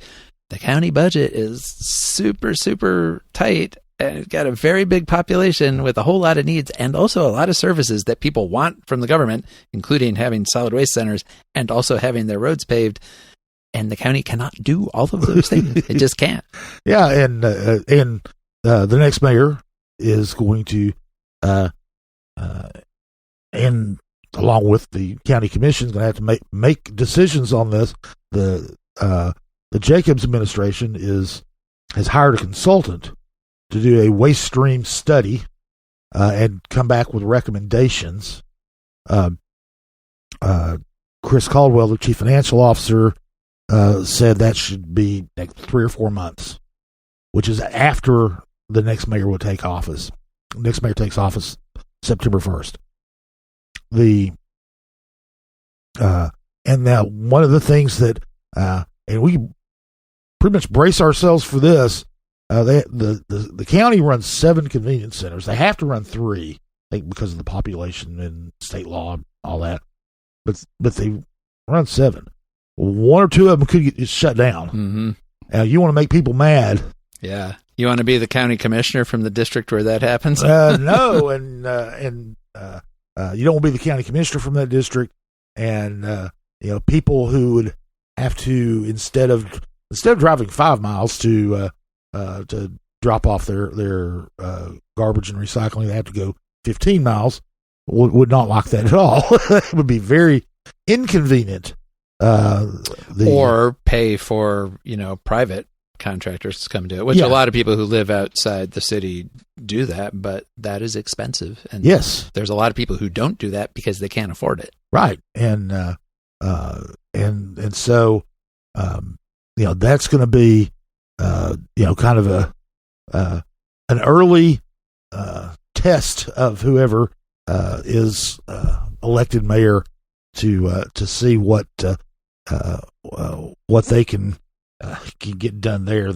county budget is super, super tight. And it's got a very big population with a whole lot of needs and also a lot of services that people want from the government, including having solid waste centers and also having their roads paved. And the county cannot do all of those things. It just can't. Yeah, and the next mayor is going to, and along with the county commission, is going to have to make decisions on this. The Jacobs administration has hired a consultant to do a waste stream study and come back with recommendations. Chris Caldwell, the chief financial officer, said that should be 3 or 4 months, which is after the next mayor will take office. The next mayor takes office September 1st. And now one of the things that, and we pretty much brace ourselves for this, the county runs 7 convenience centers. They have to run 3, because of the population and state law and all that. But they run 7. 1 or 2 of them could get shut down. Mm-hmm. Now, you want to make people mad. Yeah. You want to be the county commissioner from the district where that happens? No, and you don't want to be the county commissioner from that district. And people who would have to instead of driving 5 miles to drop off their garbage and recycling, they have to go 15 miles. Would not like that at all. It would be very inconvenient. Or pay for private contractors to come do it, which a lot of people who live outside the city do that, but that is expensive. And yes, there's a lot of people who don't do that because they can't afford it. Right, and so that's going to be kind of a an early test of whoever is elected mayor to see what they can get done there.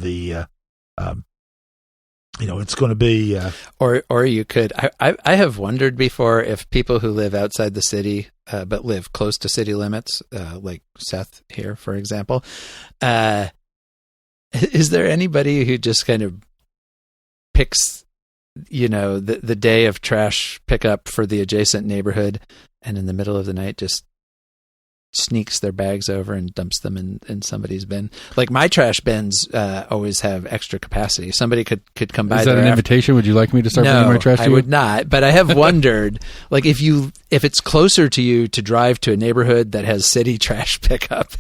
It's going to be or you could. I have wondered before if people who live outside the city but live close to city limits, like Seth here, for example, is there anybody who just kind of picks, the day of trash pickup for the adjacent neighborhood, and in the middle of the night just sneaks their bags over and dumps them in somebody's bin? Like, my trash bins always have extra capacity. Somebody could come by. Is that an invitation? Would you like me to start bringing my trash to you? I would not. But I have wondered, like, if it's closer to you to drive to a neighborhood that has city trash pickup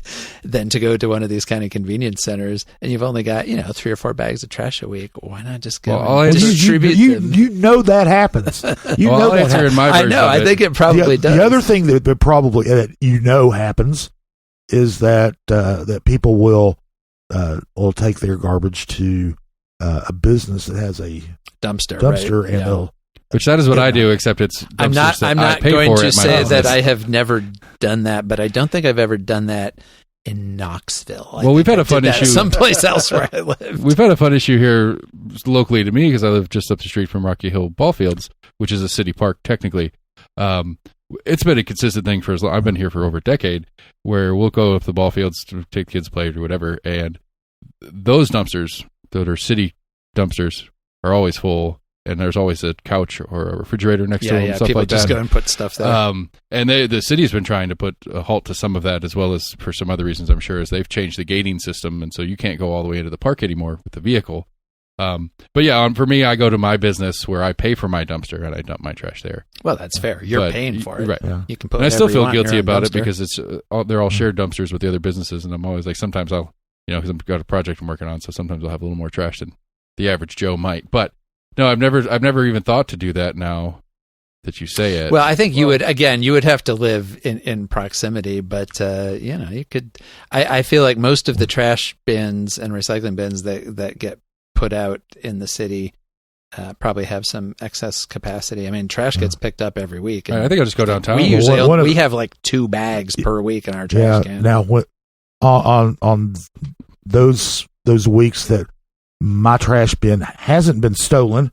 than to go to one of these kind of convenience centers, and you've only got 3 or 4 bags of trash a week, why not just go and distribute them? You know that happens. I'll answer in my version. I know. I think it probably does. The other thing that probably happens is that people will take their garbage to a business that has a dumpster, right? And they'll. Which that is what I do, except it's I'm not going to say that I have never done that, but I don't think I've ever done that in Knoxville. We've had a fun issue someplace else where I live. We've had a fun issue here locally to me because I live just up the street from Rocky Hill Ballfields, which is a city park technically. It's been a consistent thing for as long. I've been here for over a decade, where we'll go up the ball fields to take the kids to play or whatever, and those dumpsters that are city dumpsters are always full, and there's always a couch or a refrigerator next to them. Stuff people like just that. go and put stuff there. And the city's been trying to put a halt to some of that, as well as for some other reasons, I'm sure, as they've changed the gating system, and so you can't go all the way into the park anymore with the vehicle. But yeah, for me, I go to my business where I pay for my dumpster and I dump my trash there. Well, that's fair. You're paying for it, right? Yeah. You can put. And I still feel guilty about dumpster. it because it's they're all shared dumpsters with the other businesses, and I'm always like, sometimes I'll, because I've got a project I'm working on, so sometimes I'll have a little more trash than the average Joe might. But no, I've never even thought to do that. Now that you say it, well, I think you would have to live in proximity, but you could. I feel like most of the trash bins and recycling bins that get put out in the city probably have some excess capacity. I mean, trash gets picked up every week. I think I'll just go downtown. We usually we have like 2 bags per week in our trash can. Now, on those weeks that my trash bin hasn't been stolen,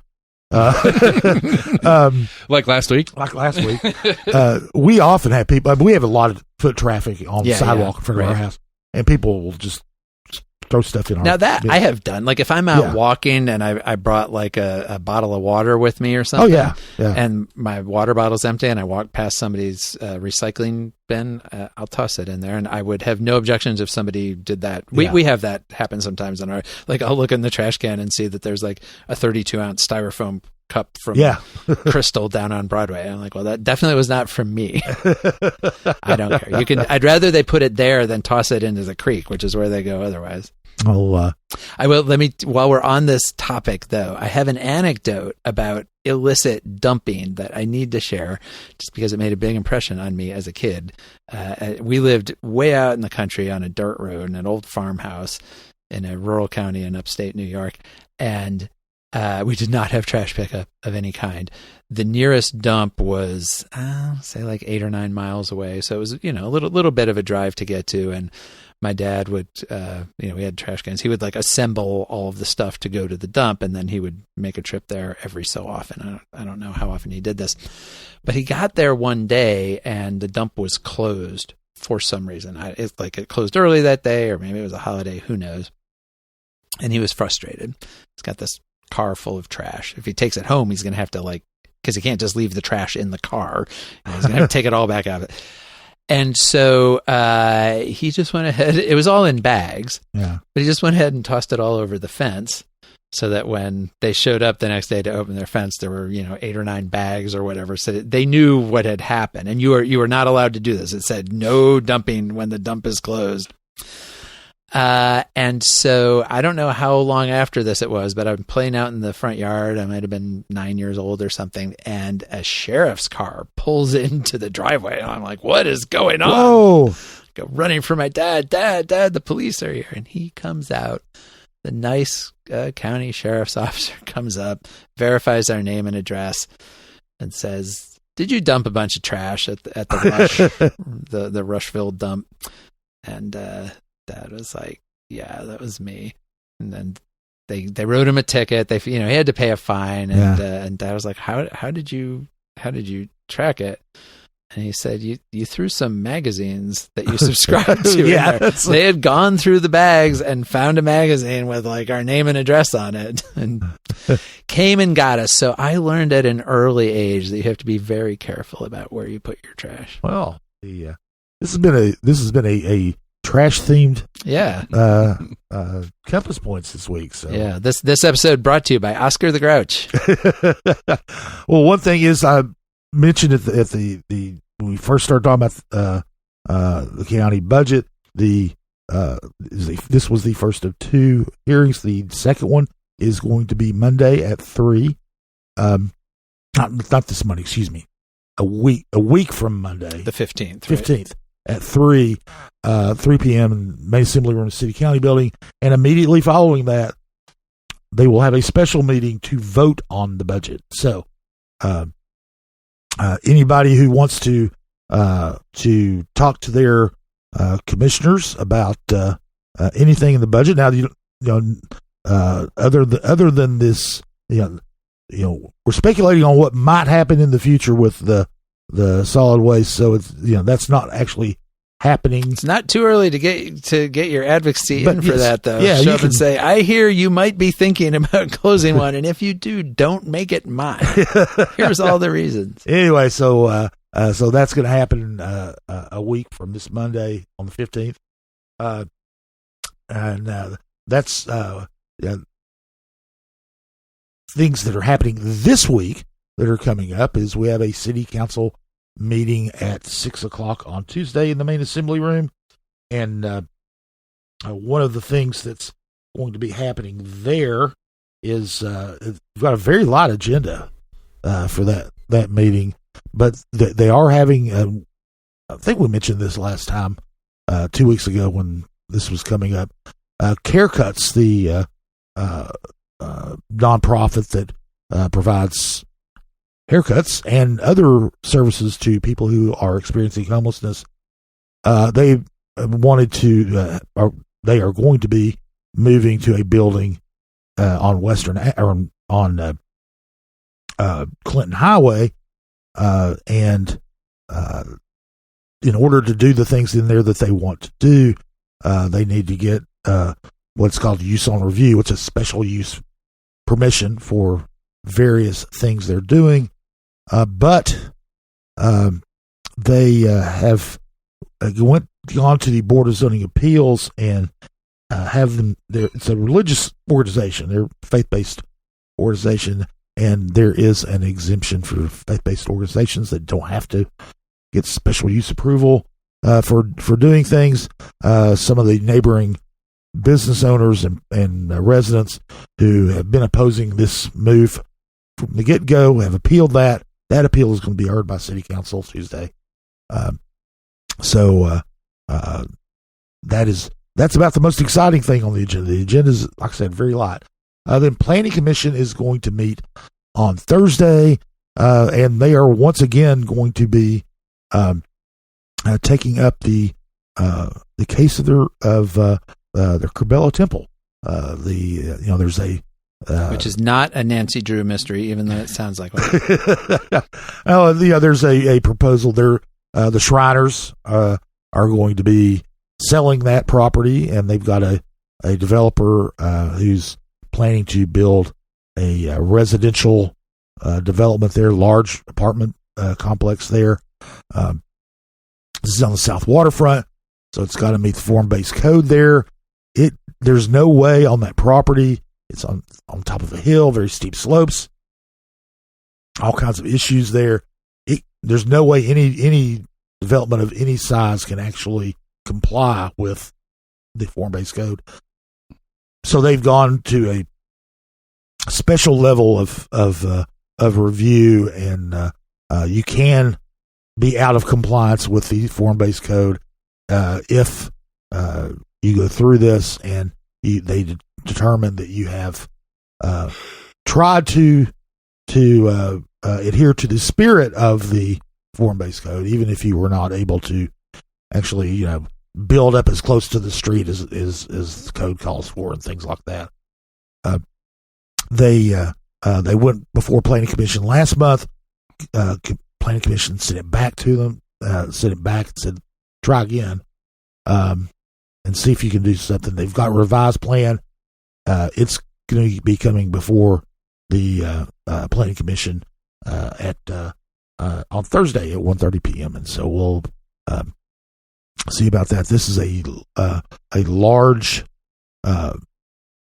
like last week, we often have people. We have a lot of foot traffic on the sidewalk in front of our house, and people will just throw stuff in. Now that I have done, like if I'm out walking and I brought like a bottle of water with me or something, and my water bottle's empty, and I walk past somebody's recycling bin, I'll toss it in there, and I would have no objections if somebody did that. We have that happen sometimes in our, like, I'll look in the trash can and see that there's like a 32-ounce styrofoam cup from Crystal down on Broadway. And I'm like, well, that definitely was not from me. I don't care. I'd rather they put it there than toss it into the creek, which is where they go otherwise. I will. While we're on this topic, though, I have an anecdote about illicit dumping that I need to share, just because it made a big impression on me as a kid. We lived way out in the country on a dirt road in an old farmhouse in a rural county in upstate New York, and we did not have trash pickup of any kind. The nearest dump was, say, like 8 or 9 miles away. So it was, a little bit of a drive to get to. And my dad would, we had trash cans. He would like assemble all of the stuff to go to the dump, and then he would make a trip there every so often. I don't know how often he did this, but he got there one day and the dump was closed for some reason. It closed early that day, or maybe it was a holiday. Who knows? And he was frustrated. He's got this car full of trash. If he takes it home, he's going to have to because he can't just leave the trash in the car. He's going to have to take it all back out of it. And so he just went ahead. It was all in bags, but he just went ahead and tossed it all over the fence, so that when they showed up the next day to open their fence, there were 8 or 9 bags or whatever. So they knew what had happened, and you were not allowed to do this. It said no dumping when the dump is closed. And so I don't know how long after this it was, but I'm playing out in the front yard. I might have been 9 years old or something. And a sheriff's car pulls into the driveway. And I'm like, what is going on? Whoa. Go running for my dad. Dad, the police are here. And he comes out the nice county sheriff's officer comes up, verifies our name and address, and says, "Did you dump a bunch of trash at the Rush, the Rushville dump?" And Dad was like, "Yeah, that was me." And then they wrote him a ticket. He had to pay a fine, and Dad was like, "How did you track it?" And he said, you threw some magazines that you subscribed to. They had gone through the bags and found a magazine with like our name and address on it and came and got us. So I learned at an early age that you have to be very careful about where you put your trash. Well, this has been a trash themed Compass Points this week. So yeah, this episode brought to you by Oscar the Grouch. Well, one thing is I mentioned at the when we first started talking about the county budget, this was the first of two hearings. The second one is going to be Monday at 3. Not this Monday, excuse me. A week from Monday, the 15th. 15th at 3 p.m. in main assembly room, City County Building, and immediately following that, they will have a special meeting to vote on the budget. So, anybody who wants to talk to their commissioners about anything in the budget now, other than this, we're speculating on what might happen in the future with the solid waste. So it's that's not actually happening. It's not too early to get your advocacy in for that, though. Yeah, show up and say, "I hear you might be thinking about closing one, and if you do, don't make it mine. Here's all the reasons." Anyway, so that's going to happen a week from this Monday on the 15th, and that's things that are happening this week that are coming up. Is we have a city council meeting at 6:00 on Tuesday in the main assembly room, and one of the things that's going to be happening there is we've got a very light agenda for that meeting, but they are having I think we mentioned this last time 2 weeks ago when this was coming up. Care Cuts, the nonprofit that provides haircuts and other services to people who are experiencing homelessness. They wanted to, they are going to be moving to a building on Clinton Highway, and in order to do the things in there that they want to do, they need to get what's called use on review. It's a special use permission for various things they're doing. But they have gone to the Board of Zoning Appeals and have them there. It's a religious organization. They're a faith-based organization, and there is an exemption for faith-based organizations that don't have to get special use approval for doing things. Some of the neighboring business owners and residents who have been opposing this move from the get-go have appealed that. That appeal is going to be heard by City Council Tuesday. So that's about the most exciting thing on the agenda. The agenda is, like I said, very light. Then Planning Commission is going to meet on Thursday, and they are once again going to be taking up the case of their Kerbela Temple. There's a which is not a Nancy Drew mystery, even though it sounds like one. There's a proposal there. The Shriners are going to be selling that property, and they've got a developer who's planning to build a residential development there, large apartment complex there. This is on the South Waterfront, so it's got to meet the form-based code there. There's no way on that property. It's on top of a hill, very steep slopes, all kinds of issues there. There's no way any development of any size can actually comply with the form-based code. So they've gone to a special level of review, and you can be out of compliance with the form-based code if you go through this and they determined that you have tried to adhere to the spirit of the form-based code, even if you were not able to actually, build up as close to the street as the code calls for and things like that. They went before Planning Commission last month. Planning Commission sent it back to them, and said, try again, and see if you can do something. They've got a revised plan. It's going to be coming before the Planning Commission on Thursday at 1:30 p.m. And so we'll see about that. This is a large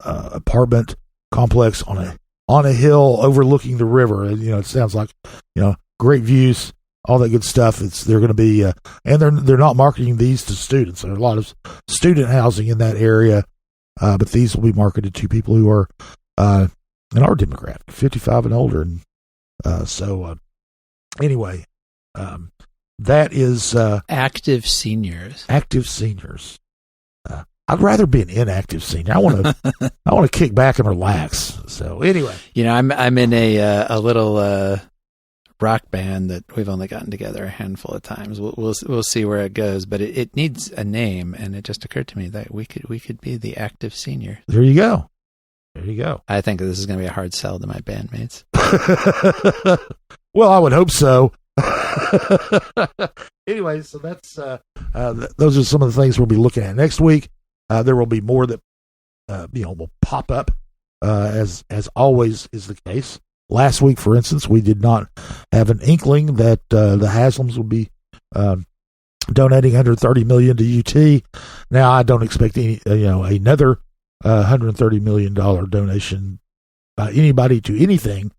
apartment complex on a hill overlooking the river. And, it sounds like great views, all that good stuff. They're going to be and they're not marketing these to students. There are a lot of student housing in that area, but these will be marketed to people who are in our demographic, 55 and older. And anyway, that is active seniors. Active seniors. I'd rather be an inactive senior. I want to kick back and relax. So anyway, I'm in a little rock band that we've only gotten together a handful of times. We'll see where it goes, but it needs a name, and it just occurred to me that we could be the active senior. There you go. I think this is going to be a hard sell to my bandmates. Well, I would hope so. Anyway, so that's those are some of the things we'll be looking at next week. There will be more that will pop up as always is the case. Last week, for instance, we did not have an inkling that the Haslams would be donating $130 million to UT. Now, I don't expect another $130 million donation by anybody to anything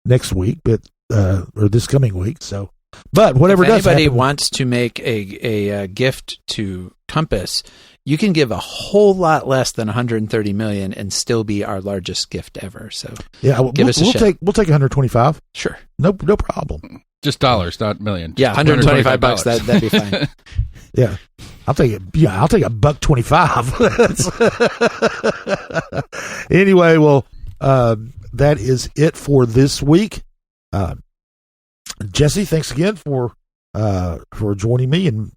next week, but or this coming week. So, but whatever does happen, anybody wants to make a gift to Compass, you can give a whole lot less than $130 million and still be our largest gift ever. So yeah, give us a shot. We'll take 125. Sure, no problem. Just dollars, not million. Yeah, $125. That'd be fine. Yeah, I'll take it. Yeah, I'll take $125. Anyway, well, that is it for this week. Jesse, thanks again for joining me and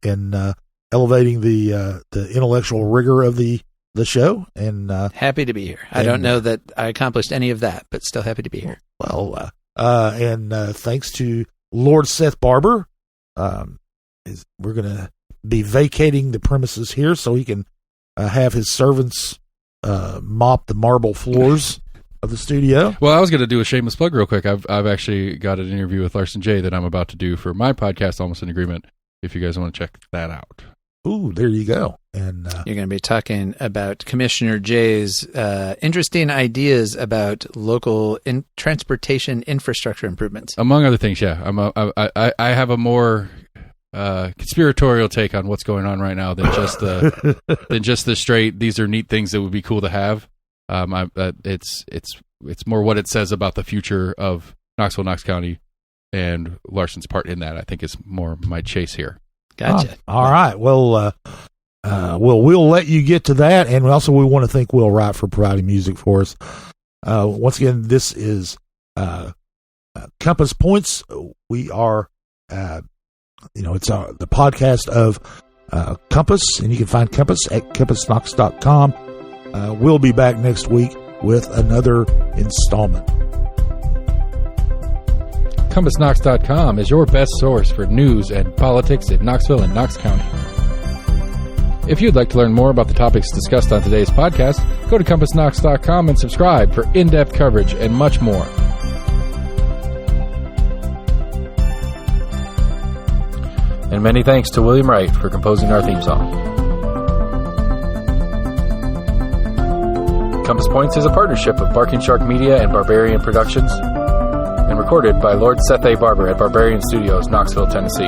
elevating the intellectual rigor of the show. And happy to be here. I don't know that I accomplished any of that, but still happy to be here. Well, and thanks to Lord Seth Barber. We're going to be vacating the premises here so he can have his servants mop the marble floors of the studio. Well, I was going to do a shameless plug real quick. I've actually got an interview with Larson J that I'm about to do for my podcast, Almost an Agreement, if you guys want to check that out. Ooh, there you go. And you're going to be talking about Commissioner J's interesting ideas about local transportation infrastructure improvements, among other things. Yeah, I have a more conspiratorial take on what's going on right now than just the straight. These are neat things that would be cool to have. It's more what it says about the future of Knoxville, Knox County, and Larson's part in that. I think is more my chase here. Gotcha. All right. Well, we'll let you get to that, and also we want to thank Will Wright for providing music for us. Once again, this is Compass Points. We are, it's the podcast of Compass, and you can find Compass at CompassKnox.com. We'll be back next week with another installment. CompassKnox.com is your best source for news and politics in Knoxville and Knox County. If you'd like to learn more about the topics discussed on today's podcast, go to CompassKnox.com and subscribe for in-depth coverage and much more. And many thanks to William Wright for composing our theme song. Compass Points is a partnership of Barking Shark Media and Barbarian Productions, and recorded by Lord Seth A. Barber at Barbarian Studios, Knoxville, Tennessee.